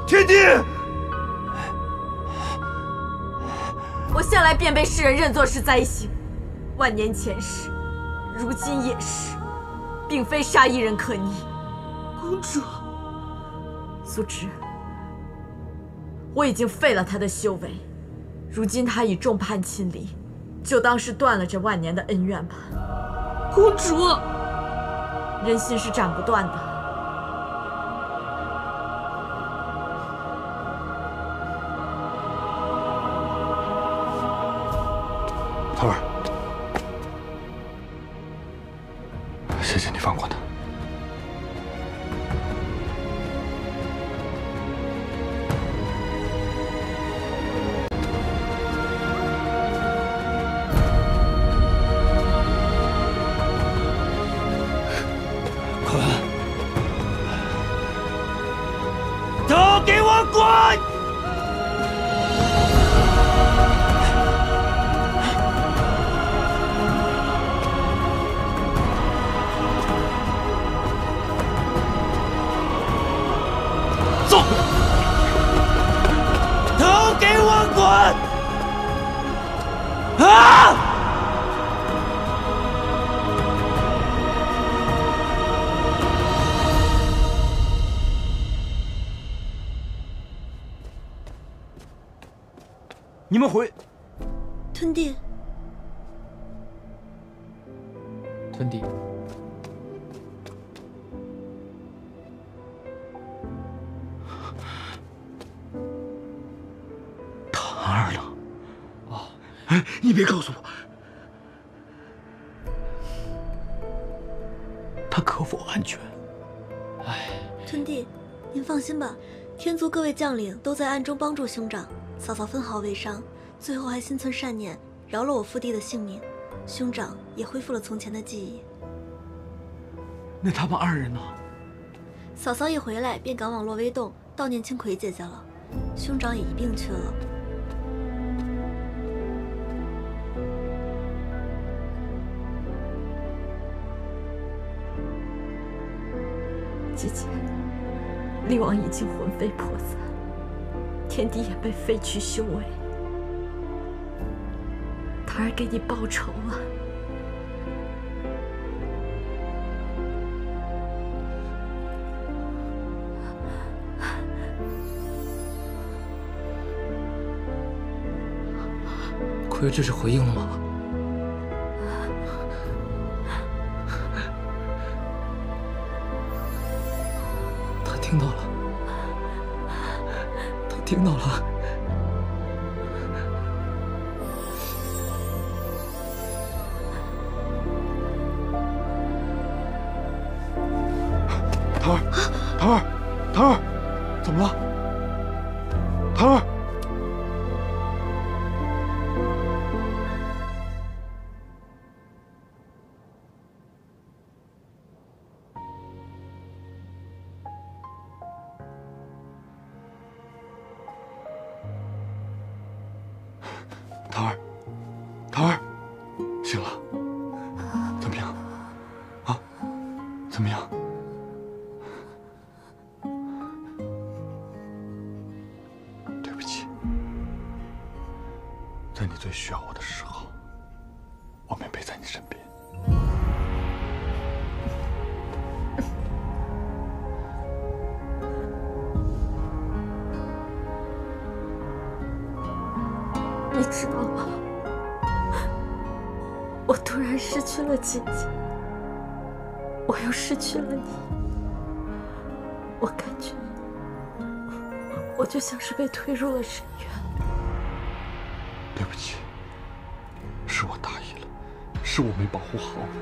Speaker 7: 天帝，
Speaker 2: 我向来便被世人认作是灾星，万年前世，如今也是，并非杀一人可逆。
Speaker 1: 公主，
Speaker 2: 苏芷，我已经废了他的修为，如今他已众叛亲离，就当是断了这万年的恩怨吧。
Speaker 1: 公主，
Speaker 2: 人心是斩不断的。
Speaker 7: 桃儿，谢谢你放过他。
Speaker 9: 滚！都给我滚！
Speaker 10: 你们回。
Speaker 11: 吞弟，
Speaker 14: 吞弟，
Speaker 7: 檀儿呢？
Speaker 14: 哦，
Speaker 10: 哎，你别告诉我，
Speaker 7: 他可否安全？
Speaker 14: 唉，
Speaker 11: 吞弟，您放心吧，天族各位将领都在暗中帮助兄长，嫂嫂分毫未伤，最后还心存善念，饶了我父弟的性命，兄长也恢复了从前的记忆。
Speaker 10: 那他们2人呢？
Speaker 11: 嫂嫂一回来便赶往洛威洞悼念青葵姐姐了，兄长也一并去了。
Speaker 1: 姐姐，厉王已经魂飞魄散，天帝也被废去修为，檀儿给你报仇了。
Speaker 5: 葵儿这是回应了吗？他听到了，他听到了。
Speaker 7: 檀儿，檀儿，檀儿，怎么了？檀儿。檀儿，檀儿，醒了，怎么样？啊，怎么样？对不起，在你最需要我的时候，我没陪在你身边。
Speaker 1: 你知道吗？我突然失去了姐姐，我又失去了你，我感觉我就像是被推入了深渊。
Speaker 7: 对不起，是我大意了，是我没保护好你，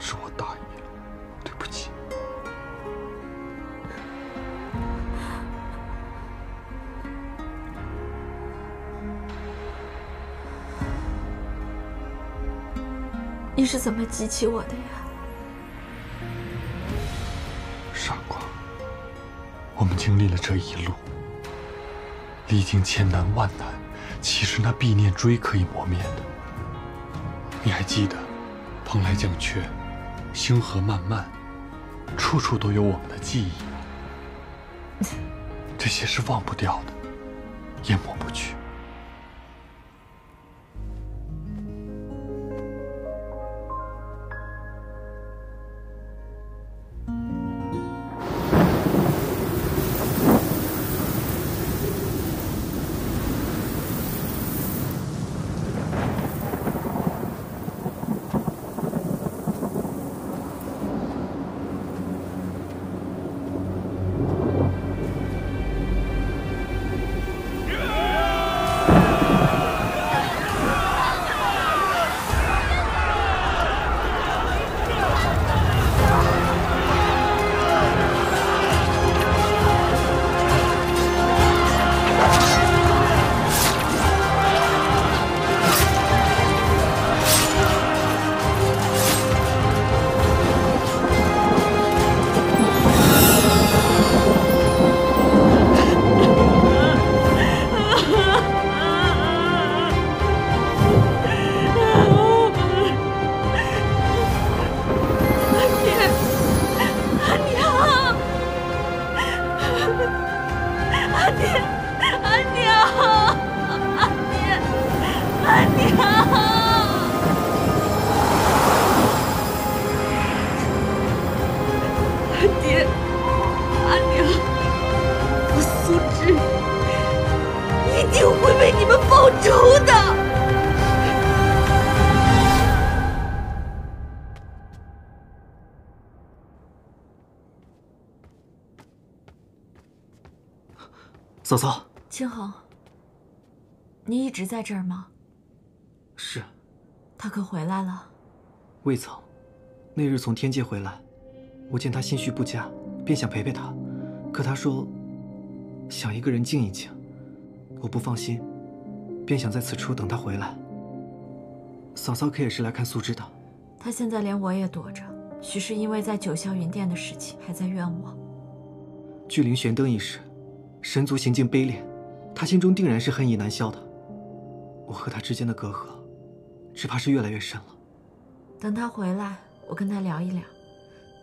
Speaker 7: 是我大意了，对不起。
Speaker 1: 你是怎么记起我的呀？
Speaker 7: 傻瓜，我们经历了这一路，历经千难万难，岂是那必念锥可以磨灭的？你还记得蓬莱降阙、星河漫漫，处处都有我们的记忆。这些是忘不掉的，也抹不去。
Speaker 1: 定会为你们报仇的。
Speaker 3: 嫂嫂，
Speaker 2: 清恒，你一直在这儿吗？
Speaker 3: 是。
Speaker 2: 他可回来了？
Speaker 3: 未曾。那日从天界回来，我见他心绪不佳，便想陪陪他，可他说想一个人静一静，我不放心，便想在此处等他回来。嫂嫂可也是来看素芝的。
Speaker 2: 他现在连我也躲着，许是因为在九霄云殿的事情还在怨我。
Speaker 3: 聚灵玄灯一事，神族行径卑劣，他心中定然是恨意难消的。我和他之间的隔阂，只怕是越来越深了。
Speaker 2: 等他回来，我跟他聊一聊。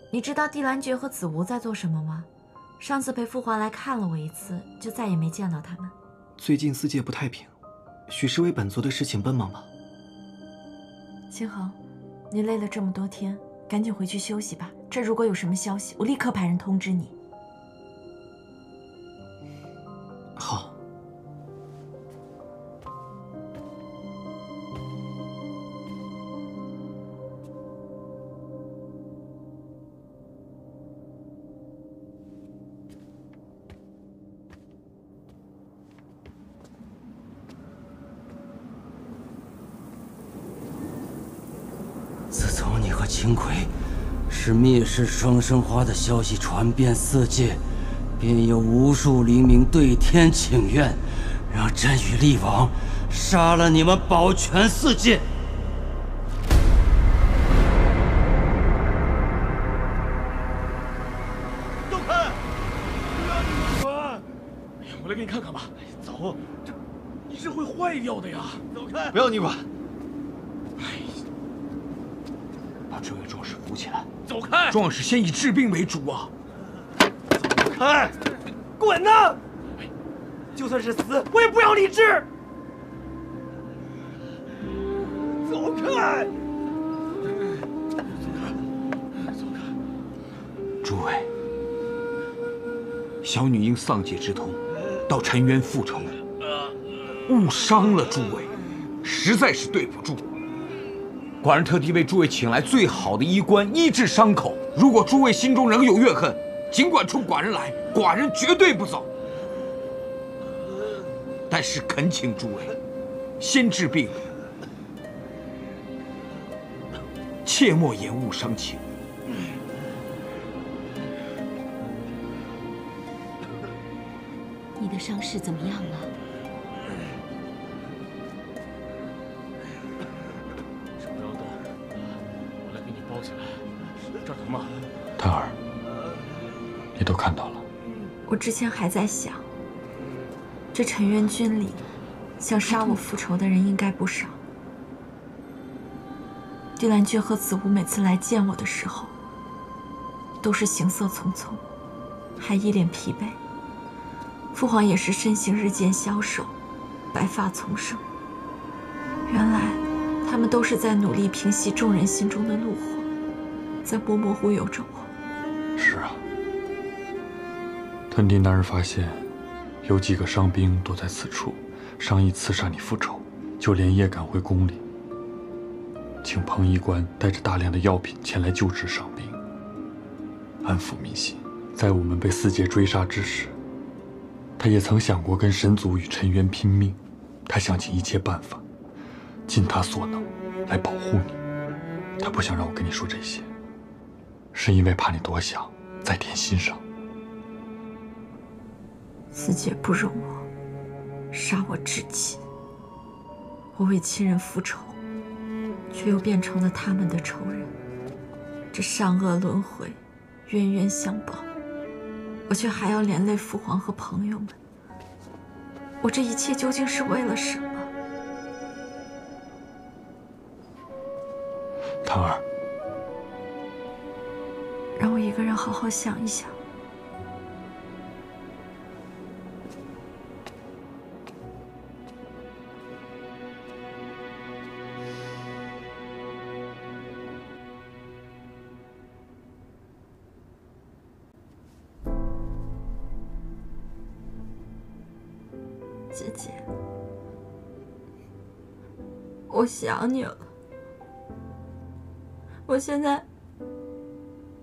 Speaker 2: 你知道地兰诀和子无在做什么吗？上次陪父皇来看了我一次，就再也没见到他们。
Speaker 3: 最近四界不太平，许是为本族的事情奔忙吧。
Speaker 2: 清恒，你累了这么多天，赶紧回去休息吧。这如果有什么消息，我立刻派人通知你。
Speaker 3: 好。
Speaker 9: 自从你和秦桧使灭世双生花的消息传遍四界，便有无数灵明对天请愿，让朕与厉王杀了你们，保全四界。
Speaker 10: 走开！不要你管！哎呀，我来给你看看吧。走，你这会坏掉的呀！走开！
Speaker 3: 不要你管。
Speaker 13: 把这位壮士扶起来。
Speaker 10: 走开！
Speaker 13: 壮士先以治病为主啊！
Speaker 10: 走开！滚呐！就算是死，我也不要你治！走开！
Speaker 13: 诸位，小女因丧姐之痛，到沉渊复仇，误伤了诸位，实在是对不住。寡人特地为诸位请来最好的医官医治伤口。如果诸位心中仍有怨恨，尽管冲寡人来，寡人绝对不走。但是恳请诸位先治病，切莫延误伤情。
Speaker 17: 你的伤势怎么样了？
Speaker 10: 不要动，我来给你包起来。这儿疼吗？
Speaker 7: 丹儿，你都看到了。
Speaker 2: 我之前还在想，这陈渊军里想杀我复仇的人应该不少。地兰君和子无每次来见我的时候，都是行色匆匆，还一脸疲惫。父皇也是身形日渐消瘦，白发丛生。原来他们都是在努力平息众人心中的怒火，在默默忽悠着我。
Speaker 7: 是啊，屯地那日发现有几个伤兵躲在此处，商议刺杀你复仇，就连夜赶回宫里，请彭医官带着大量的药品前来救治伤兵，安抚民心。在我们被四界追杀之时，他也曾想过跟神族与陈渊拼命，他想尽一切办法，尽他所能来保护你。他不想让我跟你说这些，是因为怕你多想，在添心上。
Speaker 2: 四界不容我，杀我至亲。我为亲人复仇，却又变成了他们的仇人。这善恶轮回，冤冤相报，我却还要连累父皇和朋友们。我这一切究竟是为了什么？
Speaker 7: 檀儿，
Speaker 2: 让我一个人好好想一想。姐姐。我想你了。我现在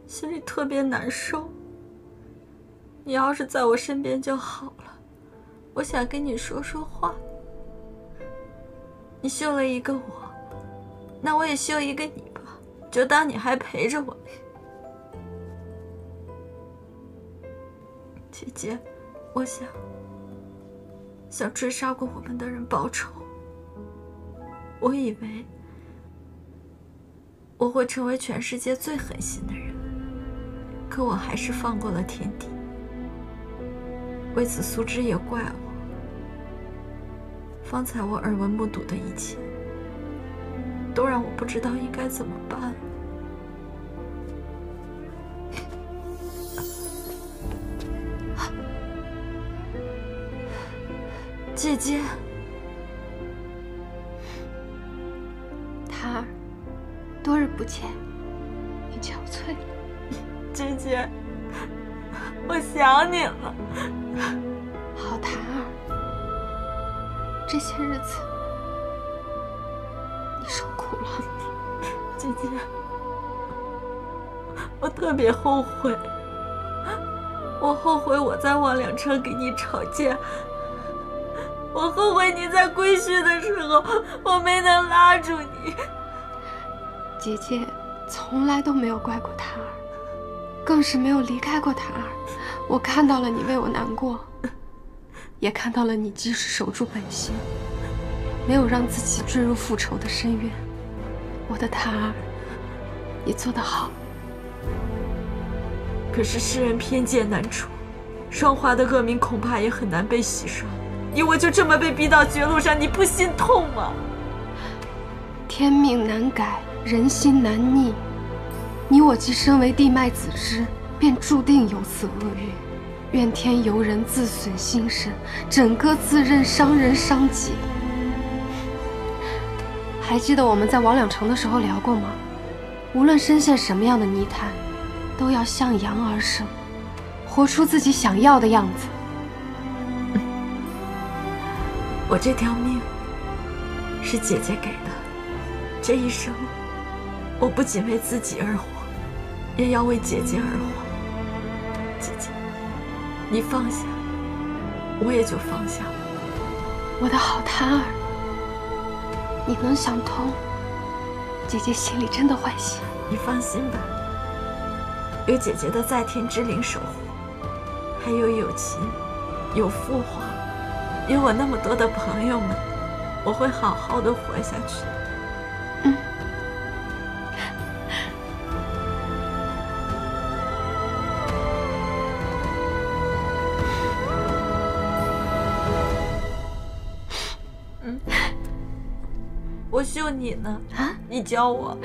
Speaker 2: 心里特别难受。你要是在我身边就好了。我想跟你说说话。你休了一个我，那我也休一个你吧，就当你还陪着我。姐姐，我想追杀过我们的人报仇。我以为我会成为全世界最狠心的人，可我还是放过了天帝。为此苏芝也怪我。方才我耳闻目睹的一切，都让我不知道应该怎么办。姐姐，
Speaker 1: 檀儿，多日不见，你憔悴了。
Speaker 2: 姐姐，我想你了。
Speaker 1: 好，檀儿，这些日子你受苦了。
Speaker 2: 姐姐，我特别后悔，我后悔我在望两城跟你吵架。我后悔你在归墟的时候我没能拉住你。
Speaker 1: 姐姐从来都没有怪过檀儿，更是没有离开过檀儿。我看到了你为我难过，也看到了你即使守住本心，没有让自己坠入复仇的深渊。我的檀儿，你做得好。
Speaker 2: 可是世人偏见难除，双花的恶名恐怕也很难被洗刷。你我就这么被逼到绝路上，你不心痛吗？
Speaker 1: 天命难改，人心难逆。你我既身为地脉子枝，便注定有此厄运。怨天尤人，自损心神，枕戈自刃，伤人伤己。还记得我们在王两城的时候聊过吗？无论身陷什么样的泥潭，都要向阳而生，活出自己想要的样子。
Speaker 2: 我这条命是姐姐给的，这一生我不仅为自己而活，也要为姐姐而活。姐姐，你放下，我也就放下了。
Speaker 1: 我的好檀儿，你能想通，姐姐心里真的欢喜。
Speaker 2: 你放心吧，有姐姐的在天之灵守护，还有友情，有父皇。有我那么多的朋友们，我会好好的活下去。我秀你呢，你教我。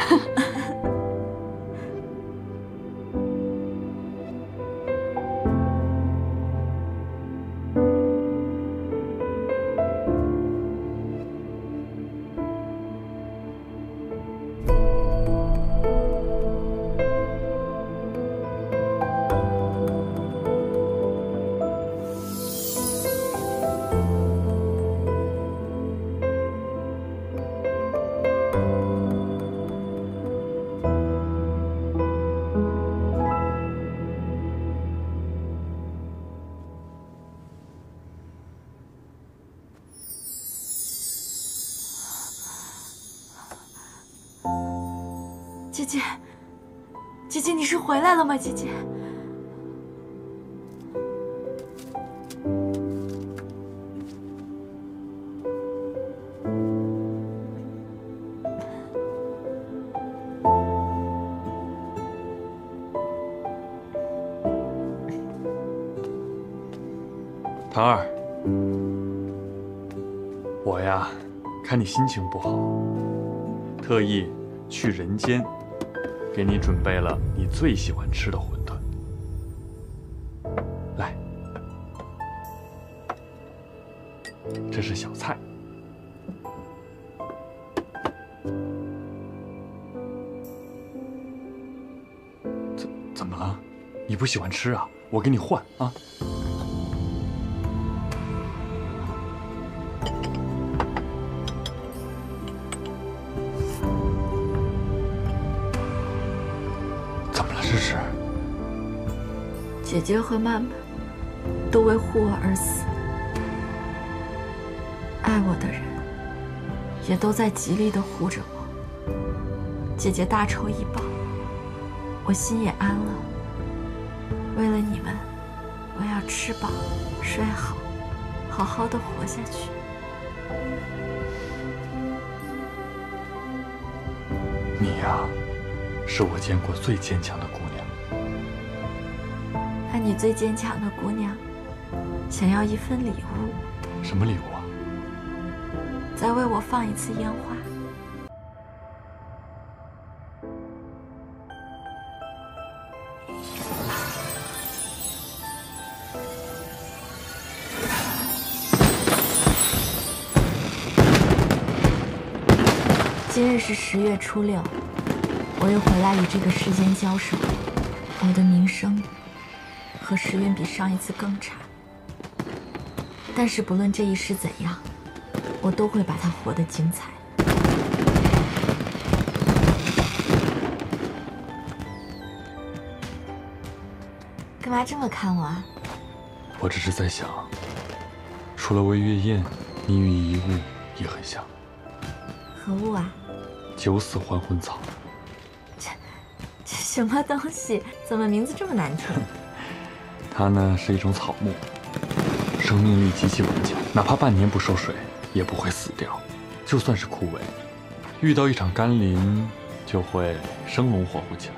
Speaker 2: 姐姐，姐姐，你是回来了吗？姐姐，
Speaker 7: 檀儿，我呀，看你心情不好，特意去人间，给你准备了你最喜欢吃的馄饨。来，这是小菜。怎么了？你不喜欢吃啊？我给你换啊。
Speaker 2: 姐姐和妈妈都为护我而死，爱我的人也都在极力地护着我。姐姐大仇已报，我心也安了。为了你们，我要吃饱睡好，好好的活下去。
Speaker 7: 你呀，是我见过最坚强的姑娘。
Speaker 2: 那你最坚强的姑娘，想要一份礼物。
Speaker 7: 什么礼物啊？
Speaker 2: 再为我放一次烟花。今日是10月初6，我又回来与这个世间交手，我的名声和时运比上一次更差。但是不论这一世怎样，我都会把它活得精彩。干嘛这么看我啊？
Speaker 7: 我只是在想，除了魏月燕，你与一物也很像。
Speaker 2: 何物啊？
Speaker 7: 九死还魂草。
Speaker 2: 这什么东西？怎么名字这么难听？
Speaker 7: 它呢是一种草木，生命力极其顽强，哪怕半年不受水也不会死掉，就算是枯萎，遇到一场甘霖就会生龙活虎起来。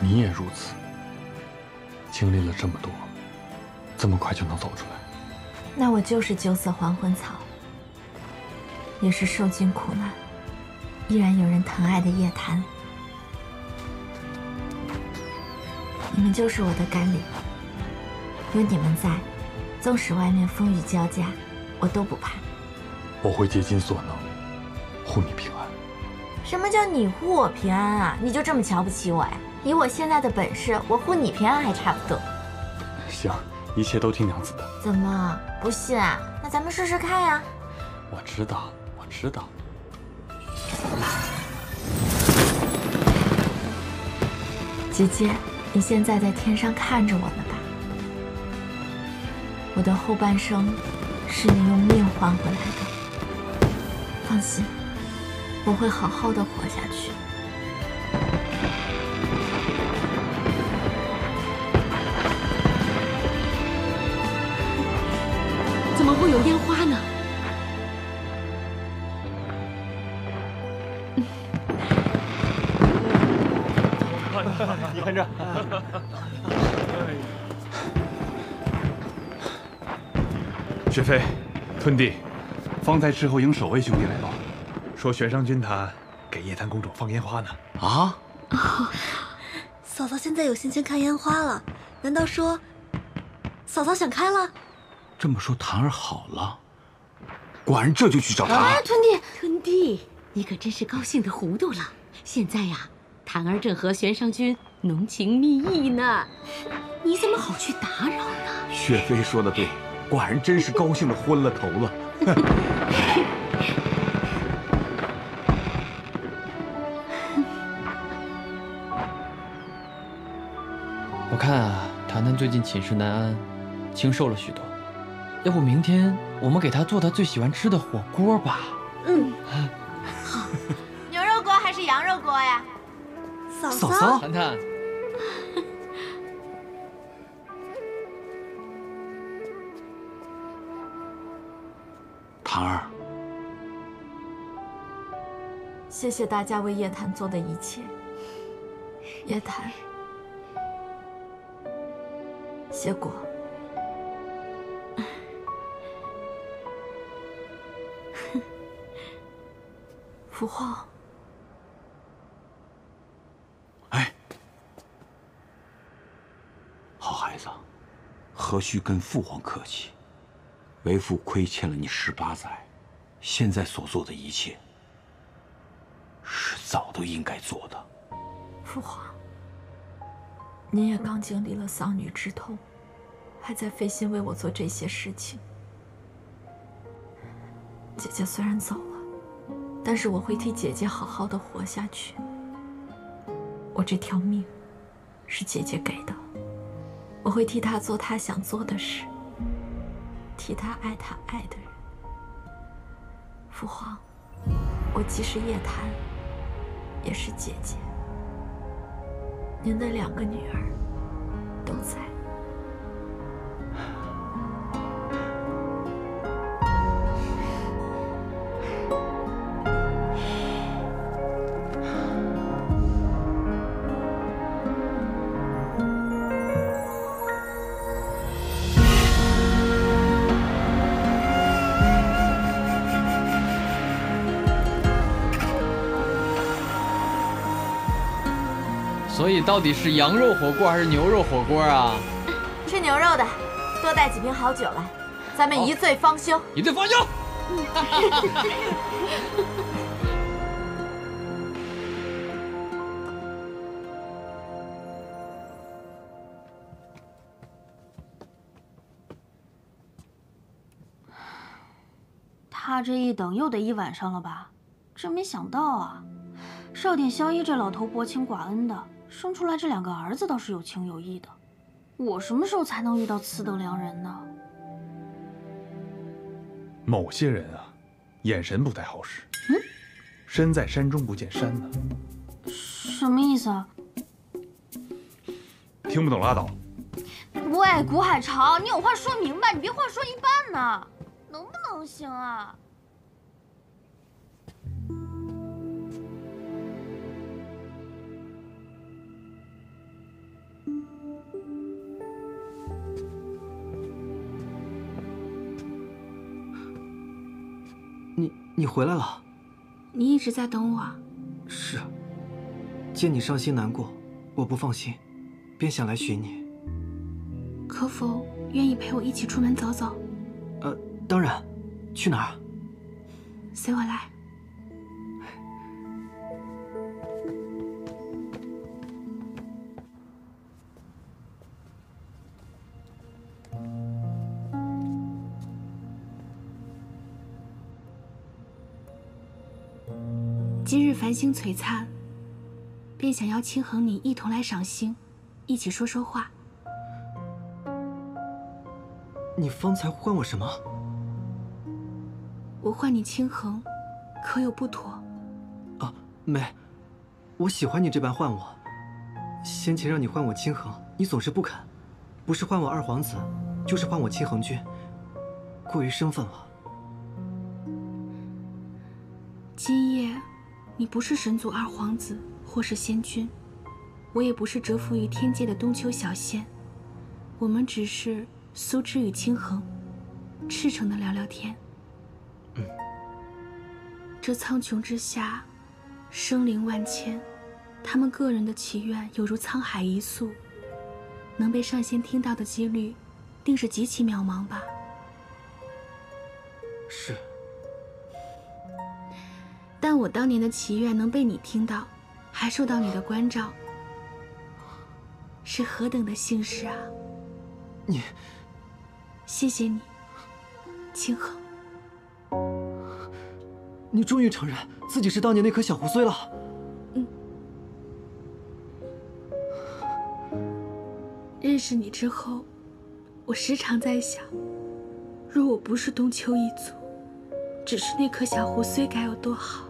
Speaker 7: 你也如此，经历了这么多，这么快就能走出来？
Speaker 2: 那我就是九死还魂草，也是受尽苦难，依然有人疼爱的夜谭。你们就是我的甘霖，有你们在，纵使外面风雨交加，我都不怕。
Speaker 7: 我会竭尽所能护你平安。
Speaker 2: 什么叫你护我平安啊？你就这么瞧不起我呀？以我现在的本事，我护你平安还差不多。
Speaker 7: 行，一切都听娘子的。
Speaker 2: 怎么不信啊？那咱们试试看呀。
Speaker 7: 我知道，我知道。
Speaker 2: 姐姐，你现在在天上看着我呢吧？我的后半生是你用命换回来的。放心，我会好好的活下去。
Speaker 1: 怎么会有烟花呢？
Speaker 10: 你看这，
Speaker 21: 雪飞，吞弟，方才斥候营守卫兄弟来报，说玄上军坛给夜谭公主放烟花呢。
Speaker 13: 啊！
Speaker 11: 嫂嫂现在有心情看烟花了，难道说嫂嫂想开了？
Speaker 13: 这么说，檀儿好了，果然这就去找他。
Speaker 17: 哎，吞弟，你可真是高兴的糊涂了。现在呀，檀儿正和玄上君浓情蜜意呢，你怎么好去打扰呢？
Speaker 13: 雪飞说的对，果然真是高兴的昏了头了。
Speaker 14: 我看啊，谈谈最近寝食难安，清瘦了许多。要不明天我们给他做他最喜欢吃的火锅吧？
Speaker 11: 嗯，
Speaker 2: 好。牛肉锅还是羊肉锅呀？
Speaker 11: 嫂
Speaker 14: 嫂，谈谈。
Speaker 13: 檀儿，
Speaker 2: 谢谢大家为夜谭做的一切。夜谭，谢过。父皇，
Speaker 13: 哎，好孩子，何须跟父皇客气？为父亏欠了你18载，现在所做的一切，是早都应该做的。
Speaker 2: 父皇，您也刚经历了丧女之痛，还在费心为我做这些事情。姐姐虽然走了，但是我会替姐姐好好的活下去。我这条命是姐姐给的，
Speaker 11: 我会替他做他想做的事，替他爱他爱的人。父皇，我既是叶檀，也是姐姐。您的2个女儿都在。
Speaker 14: 所以到底是羊肉火锅还是牛肉火锅啊？
Speaker 2: 吃牛肉的，多带几瓶好酒来，咱们一醉方休。
Speaker 14: 一醉方休。
Speaker 4: 他这一等又得1晚上了吧？真没想到啊！少典萧一这老头薄情寡恩的，生出来这2个儿子倒是有情有义的。我什么时候才能遇到此等良人呢？
Speaker 21: 某些人啊，眼神不太好使。身在山中不见山呢。
Speaker 4: 什么意思啊？
Speaker 21: 听不懂拉倒。
Speaker 4: 喂，古海潮，你有话说明白，你别话说一半呢，能不能行啊？
Speaker 3: 你回来了。
Speaker 1: 你一直在等我啊？
Speaker 3: 是。见你伤心难过，我不放心，便想来寻你。
Speaker 1: 可否愿意陪我一起出门走走？
Speaker 3: 当然。去哪儿？
Speaker 1: 随我来。今日繁星璀璨，便想邀清衡你一同来赏星，一起说说话。
Speaker 3: 你方才唤我什么？
Speaker 1: 我唤你清衡，可有不妥？
Speaker 3: 没，我喜欢你这般唤我。先前让你唤我清衡，你总是不肯，不是唤我二皇子，就是唤我清衡君，过于生分了。
Speaker 1: 今夜，你不是神族二皇子，或是仙君，我也不是蛰伏于天界的冬秋小仙，我们只是苏之与清衡，赤诚的聊聊天。这苍穹之下，生灵万千，他们个人的祈愿犹如沧海一粟，能被上仙听到的几率，定是极其渺茫吧？
Speaker 3: 是。
Speaker 1: 但我当年的祈愿能被你听到，还受到你的关照，是何等的幸事啊！
Speaker 3: 你，
Speaker 1: 谢谢你，清衡。
Speaker 3: 你终于承认自己是当年那颗小胡荽了。
Speaker 1: 认识你之后，我时常在想，若我不是冬秋一族，只是那颗小胡荽，该有多好。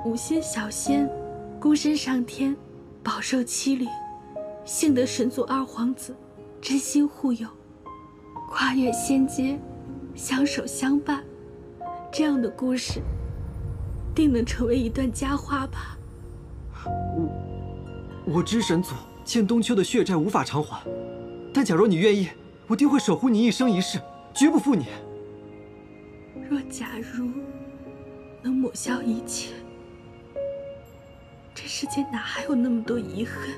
Speaker 1: 五仙小仙，孤身上天，饱受欺凌，幸得神族二皇子真心护佑，跨越仙阶，相守相伴，这样的故事，定能成为一段佳话吧。
Speaker 3: 我知神族欠冬秋的血债无法偿还，但假若你愿意，我定会守护你一生一世，绝不负你。
Speaker 1: 若假如能抹消一切，这世界哪还有那么多遗恨？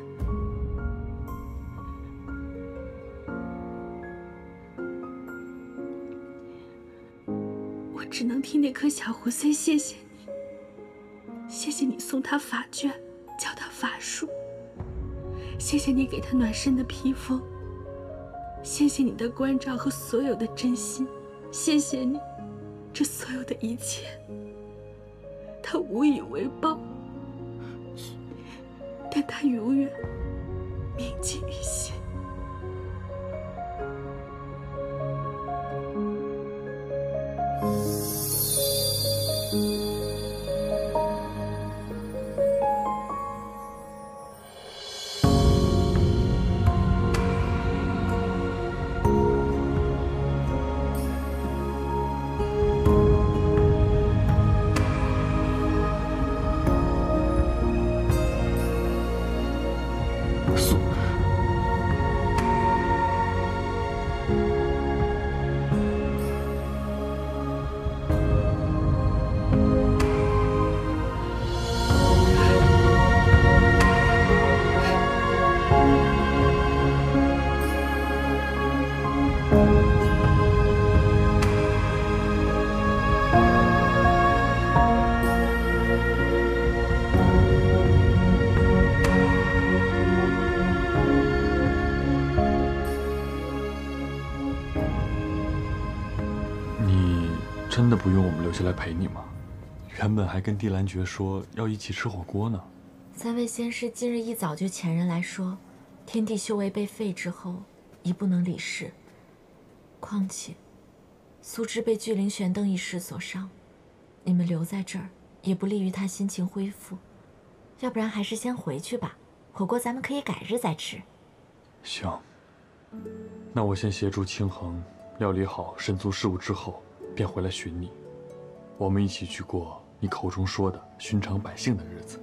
Speaker 1: 我只能替那颗小胡荽谢谢你，谢谢你送他法卷，教他法术，谢谢你给他暖身的披风，谢谢你的关照和所有的真心，谢谢你这所有的一切，他无以为报，但他永远铭记于心。
Speaker 7: 不用我们留下来陪你吗？原本还跟地兰诀说要一起吃火锅呢。
Speaker 2: 三位仙师今日一早就遣人来说，天地修为被废之后，已不能理事。况且，苏芝被巨灵玄灯一事所伤，你们留在这儿也不利于他心情恢复。要不然还是先回去吧，火锅咱们可以改日再吃。
Speaker 7: 行，那我先协助清衡料理好神族事务之后，便回来寻你。我们一起去过你口中说的寻常百姓的日子。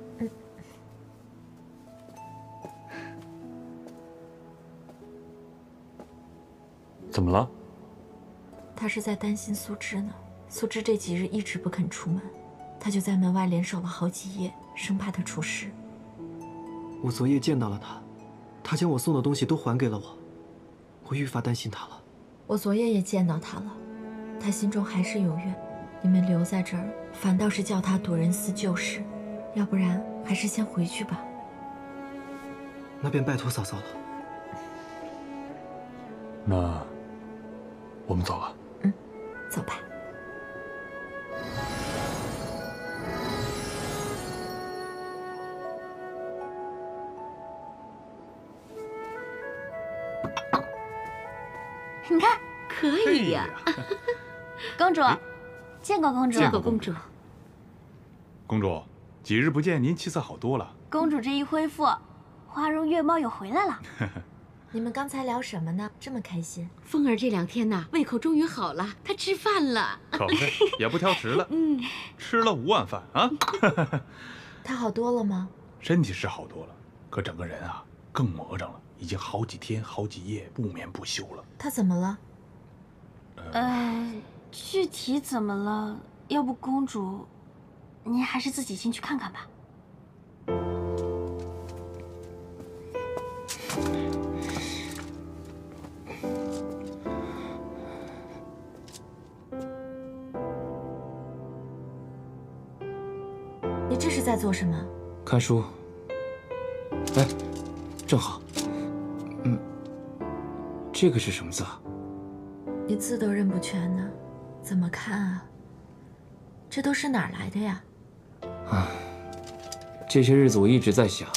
Speaker 7: 怎么了？
Speaker 2: 他是在担心苏芝呢。苏芝这几日一直不肯出门，他就在门外连守了好几夜，生怕他出事。
Speaker 3: 我昨夜见到了他，他将我送的东西都还给了我，我愈发担心他了。
Speaker 2: 我昨夜也见到他了，他心中还是有怨。你们留在这儿，反倒是叫他睹人思旧事。要不然还是先回去吧。
Speaker 3: 那便拜托嫂嫂了。
Speaker 7: 那我们走了。
Speaker 2: 走吧。
Speaker 4: 你看，
Speaker 17: 可以呀。
Speaker 4: 公主，见过公主。
Speaker 21: 见过
Speaker 17: 公主。
Speaker 21: 公主，几日不见，您气色好多了。
Speaker 4: 公主这一恢复，花容月貌又回来了。
Speaker 2: 你们刚才聊什么呢？这么开心？
Speaker 17: 凤儿这2天呐，胃口终于好了，她吃饭了。
Speaker 21: 可不，也不挑食了。吃了5碗饭啊。
Speaker 2: 她好多了吗？
Speaker 21: 身体是好多了，可整个人啊更魔怔了，已经好几天好几夜不眠不休了。
Speaker 2: 她怎么了？
Speaker 4: 具体怎么了？要不公主，您还是自己进去看看吧。
Speaker 2: 你这是在做什么？
Speaker 3: 看书。哎，正好。这个是什么字啊？
Speaker 2: 你字都认不全呢，怎么看啊？这都是哪儿来的呀？
Speaker 3: 这些日子我一直在想，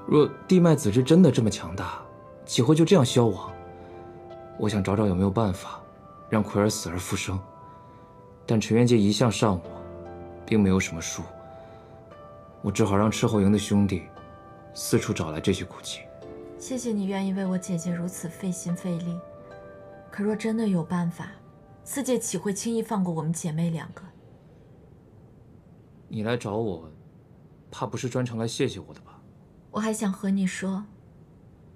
Speaker 3: 若地脉子之真的这么强大，岂会就这样消亡？我想找找有没有办法，让奎儿死而复生。但陈元杰一向善我，并没有什么术。我只好让斥候营的兄弟四处找来这些古籍。
Speaker 2: 谢谢你愿意为我姐姐如此费心费力。可若真的有办法，四界岂会轻易放过我们姐妹2个？
Speaker 3: 你来找我，怕不是专程来谢谢我的吧？
Speaker 2: 我还想和你说，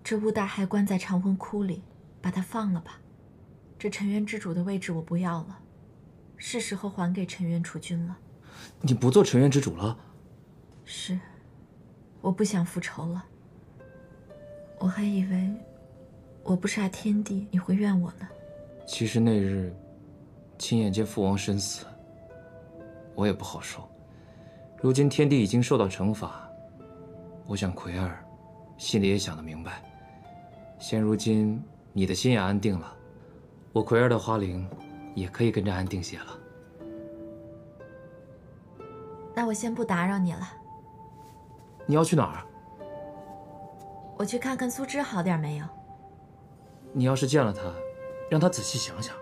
Speaker 2: 这乌大还关在长魂窟里，把他放了吧。这陈元之主的位置我不要了，是时候还给陈元储君了。
Speaker 3: 你不做陈元之主了？
Speaker 2: 是，我不想复仇了。我还以为我不杀天帝，你会怨我呢。
Speaker 3: 其实那日亲眼见父王身死，我也不好受。如今天帝已经受到惩罚，我想奎儿心里也想得明白。现如今你的心也安定了，我奎儿的花灵也可以跟着安定些了。
Speaker 2: 那我先不打扰你了。
Speaker 3: 你要去哪儿？
Speaker 2: 我去看看苏芝好点没有。
Speaker 3: 你要是见了她，让她仔细想想，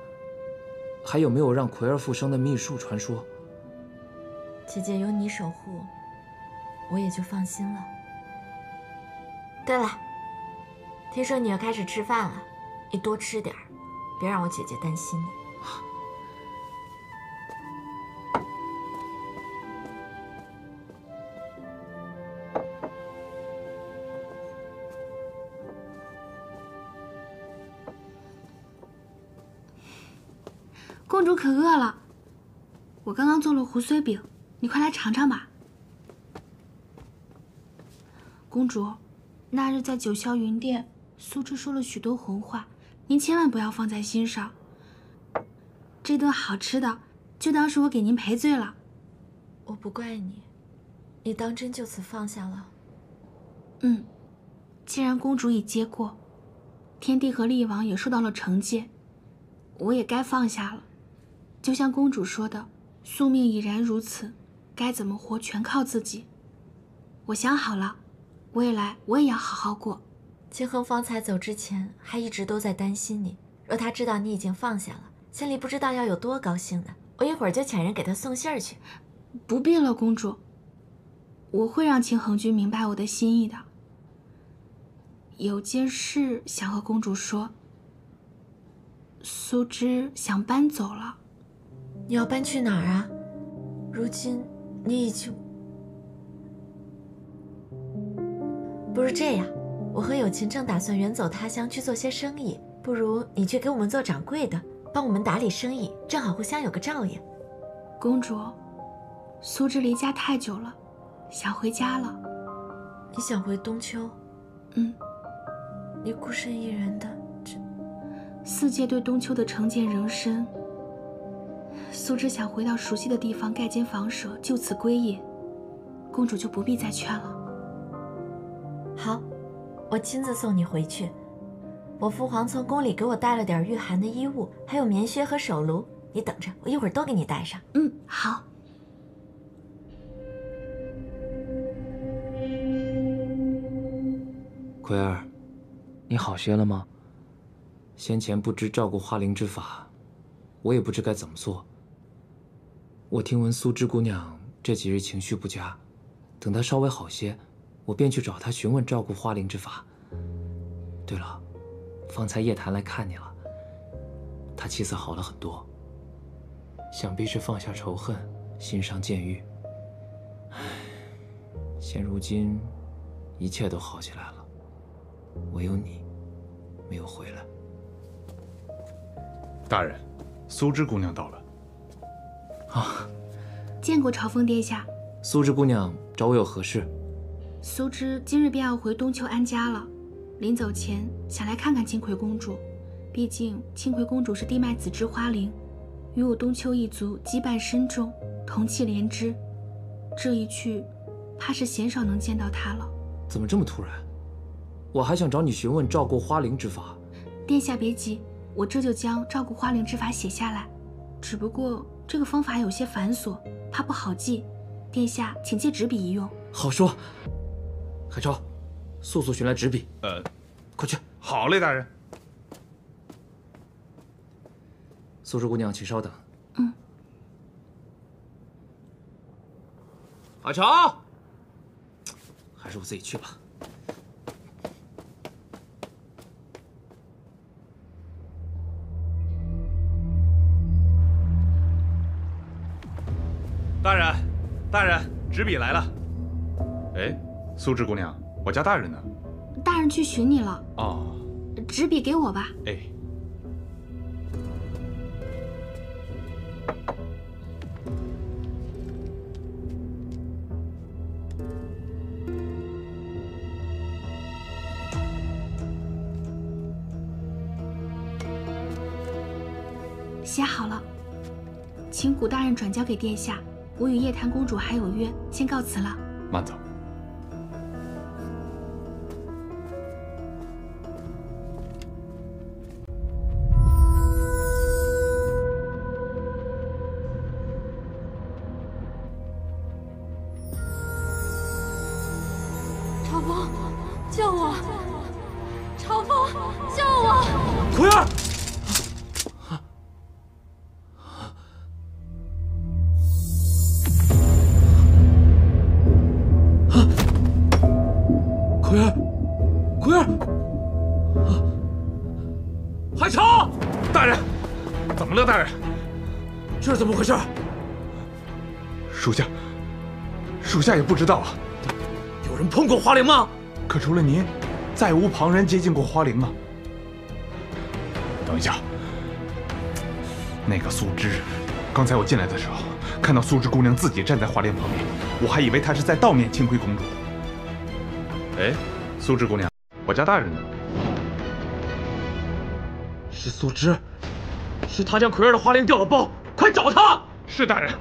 Speaker 3: 还有没有让奎儿复生的秘术传说？
Speaker 2: 姐姐有你守护，我也就放心了。对了，听说你要开始吃饭了，你多吃点儿，别让我姐姐担心你。
Speaker 4: 公主可饿了，我刚刚做了胡荽饼，你快来尝尝吧。公主，那日在九霄云殿，苏芝说了许多红话，您千万不要放在心上。这顿好吃的，就当是我给您赔罪了。
Speaker 2: 我不怪你，你当真就此放下了？
Speaker 4: 既然公主已接过，天帝和厉王也受到了惩戒，我也该放下了。就像公主说的，宿命已然如此，该怎么活全靠自己。我想好了，未来我也要好好过。
Speaker 2: 清衡方才走之前还一直都在担心你，若他知道你已经放下了，心里不知道要有多高兴呢。我一会儿就遣人给他送信儿去。
Speaker 4: 不必了，公主，我会让清衡君明白我的心意的。有件事想和公主说。苏芝想搬走了。
Speaker 2: 你要搬去哪儿啊？如今你已经……不是这样，我和有琴正打算远走他乡去做些生意，不如你去给我们做掌柜的，帮我们打理生意，正好互相有个照应。
Speaker 4: 公主，苏芝离家太久了，想回家了。
Speaker 2: 你想回东丘？
Speaker 4: 嗯。
Speaker 2: 你孤身一人的，
Speaker 4: 四界对东丘的成见仍深。苏芝想回到熟悉的地方盖间房舍，就此归隐。公主就不必再劝了。
Speaker 2: 好，我亲自送你回去。我父皇从宫里给我带了点御寒的衣物，还有棉靴和手炉，你等着，我一会儿都给你带上。
Speaker 4: 嗯，好。
Speaker 5: 奎儿，你好些了吗？先前不知照顾花灵之法，我也不知该怎么做。我听闻苏芝姑娘这几日情绪不佳，等她稍微好些，我便去找她询问照顾花灵之法。对了，方才叶檀来看你了，他气色好了很多，想必是放下仇恨，心伤渐愈。唉，现如今一切都好起来了，唯有你没有回来。
Speaker 21: 大人，苏芝姑娘到了。
Speaker 5: 啊，
Speaker 4: 见过朝奉殿下。
Speaker 5: 苏芝姑娘找我有何事？
Speaker 4: 苏芝今日便要回东丘安家了，临走前想来看看青葵公主，毕竟青葵公主是地脉子之花灵，与我东丘一族羁绊深重，同气连枝。这一去，怕是鲜少能见到她了。
Speaker 5: 怎么这么突然？我还想找你询问照顾花灵之法。
Speaker 4: 殿下别急，我这就将照顾花灵之法写下来。只不过这个方法有些繁琐，怕不好记，殿下请借纸笔一用。
Speaker 5: 好说。海超，速速寻来纸笔。快去。
Speaker 21: 好嘞，大人。
Speaker 5: 苏芝姑娘，请稍等。
Speaker 4: 嗯。
Speaker 5: 海超，还是我自己去吧。
Speaker 21: 大人，大人，纸笔来了。哎，苏芝姑娘，我家大人呢？
Speaker 4: 大人去寻你了。
Speaker 21: 哦。
Speaker 4: 纸笔给我吧。
Speaker 21: 哎。
Speaker 4: 写好了，请古大人转交给殿下。我与叶檀公主还有约，先告辞了。
Speaker 21: 慢走。
Speaker 15: 朝风，救我！朝风，救我！
Speaker 5: 奎儿。奎儿，奎儿，海超！
Speaker 21: 大人，怎么了？大人，
Speaker 5: 这是怎么回事？
Speaker 21: 属下也不知道啊。
Speaker 5: 有人碰过花灵吗？
Speaker 21: 可除了您，再无旁人接近过花灵啊。等一下，那个苏芝，刚才我进来的时候，看到苏芝姑娘自己站在花灵旁边，我还以为她是在悼念青葵公主。哎，苏芝姑娘，我家大人呢？
Speaker 5: 是苏芝，是她将奎儿的花灵掉了包，快找她！
Speaker 21: 是大人。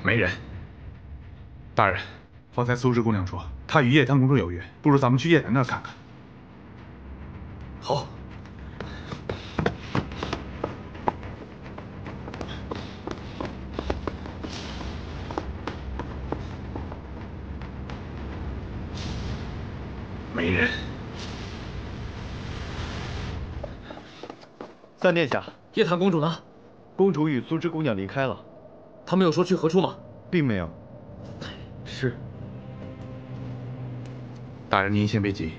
Speaker 21: 没人。大人，方才苏芝姑娘说她与叶檀公主有约，不如咱们去叶檀那儿看看。
Speaker 5: 好。
Speaker 21: 没人。
Speaker 5: 三殿下，叶檀公主呢？
Speaker 21: 公主与苏之姑娘离开了。
Speaker 5: 他们有说去何处吗？
Speaker 21: 并没有。
Speaker 5: 是。
Speaker 21: 大人您先别急，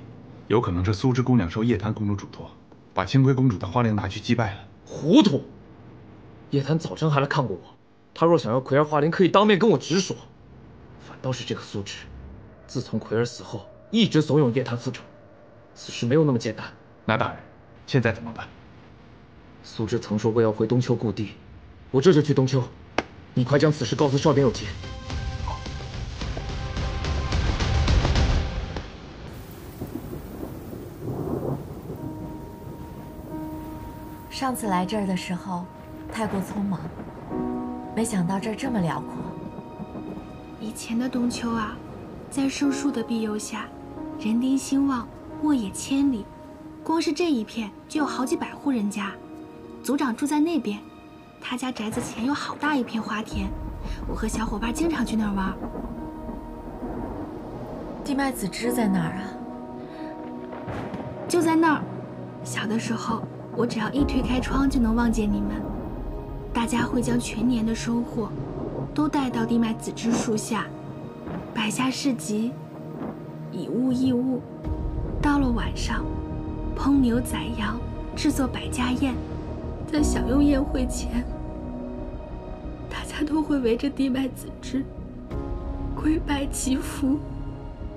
Speaker 21: 有可能是苏之姑娘受叶檀公主嘱托，把清葵公主的花灵拿去祭拜了。
Speaker 5: 糊涂！叶檀早晨还来看过我，他若想要葵儿花灵，可以当面跟我直说。反倒是这个苏之，自从葵儿死后，一直怂恿叶檀复仇，此事没有那么简单。
Speaker 21: 那大人，现在怎么办？
Speaker 5: 苏之曾说过要回东丘故地，我这就去东丘。你快将此事告诉少典有节。
Speaker 2: 上次来这儿的时候，太过匆忙，没想到这儿这么辽阔。
Speaker 4: 以前的冬丘啊，在圣树的庇佑下，人丁兴旺，沃野千里。光是这一片就有好几百户人家。族长住在那边，他家宅子前有好大一片花田，我和小伙伴经常去那儿玩。
Speaker 2: 地脉子枝在哪儿啊？
Speaker 4: 就在那儿。小的时候，我只要一推开窗就能望见你们。大家会将全年的收获都带到地脉子枝树下，摆下市集，以物易物。到了晚上，烹牛宰羊，制作百家宴。在享用宴会前，大家都会围着地脉子枝跪拜祈福，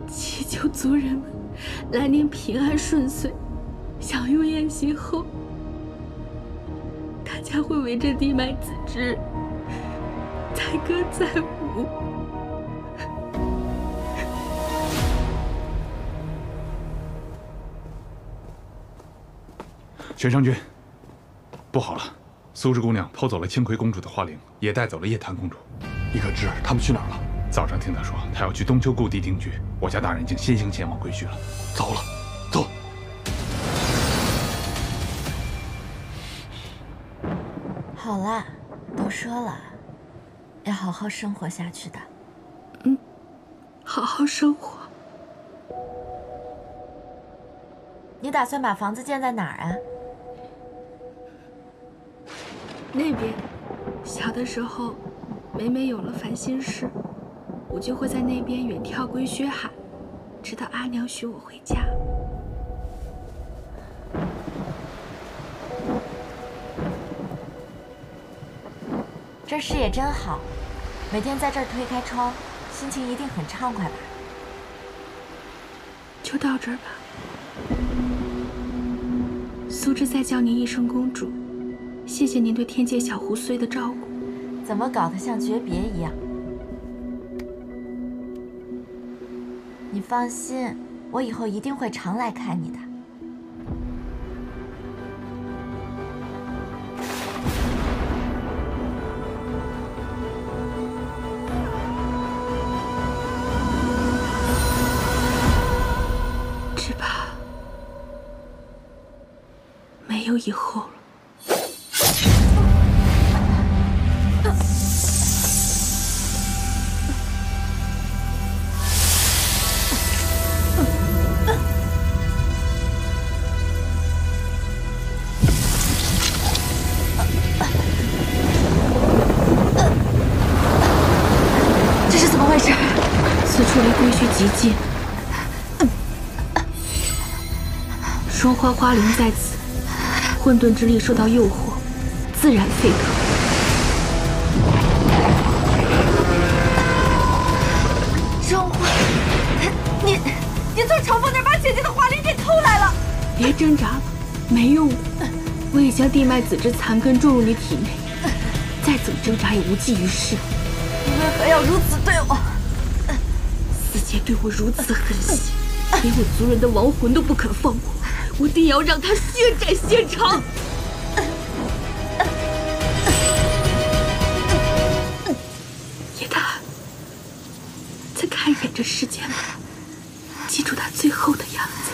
Speaker 4: 祈求族人们来年平安顺遂。享用宴席后，大家会围着地脉子枝载歌载舞。
Speaker 21: 玄上君，不好了，苏之姑娘偷走了清葵公主的花灵，也带走了叶檀公主。
Speaker 7: 你可知他们去哪儿了？
Speaker 21: 早上听她说，她要去东丘故地定居，我家大人已经先行前往归墟了。
Speaker 7: 糟了，走。
Speaker 2: 好啦，都说了，要好好生活下去的。
Speaker 4: 好好生活。
Speaker 2: 你打算把房子建在哪儿啊？
Speaker 4: 那边。小的时候，每每有了烦心事，我就会在那边远眺归墟海，直到阿娘许我回家。
Speaker 2: 这视野真好，每天在这儿推开窗，心情一定很畅快吧？
Speaker 4: 就到这儿吧。苏之再叫您一声公主，谢谢您对天界小狐荽的照顾。
Speaker 2: 怎么搞得像诀别一样？你放心，我以后一定会常来看你的。
Speaker 4: 只怕没有以后了。
Speaker 2: 这是怎么回事？
Speaker 4: 此处离归墟极近，双花花灵在此，混沌之力受到诱惑，自然沸腾。
Speaker 2: 双花，你从城府那儿把姐姐的花灵给偷来了！
Speaker 4: 别挣扎了，没用的。我已将地脉子之残根注入你体内，再怎么挣扎也无济于事。
Speaker 2: 你为何要如此对我？
Speaker 4: 四姐对我如此狠心，连我族人的亡魂都不肯放过，我定要让她血债血偿。叶檀，再看一眼这世间吧，记住他最后的样子。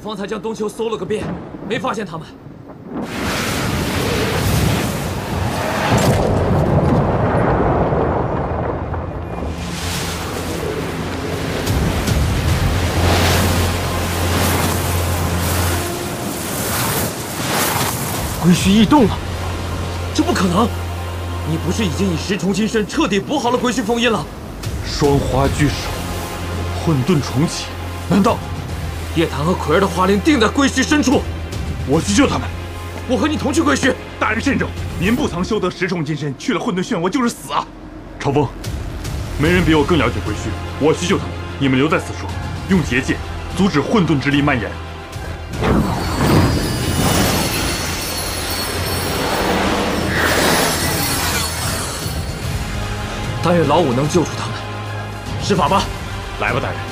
Speaker 5: 方才将东丘搜了个遍，没发现他们。归墟异动了，这不可能！你不是已经以10重金身彻底补好了归墟封印了？
Speaker 7: 双花聚首，混沌重启，难道
Speaker 5: 叶檀和奎儿的花灵定在归墟深处？
Speaker 7: 我去救他们！
Speaker 5: 我和你同去归墟。
Speaker 21: 大人慎重，您不曾修得10重金身，去了混沌漩涡就是死啊！
Speaker 7: 朝风，没人比我更了解归墟，我去救他们，你们留在此处，用结界阻止混沌之力蔓延。
Speaker 5: 但愿老五能救出他们，施法吧！
Speaker 21: 来吧，大人。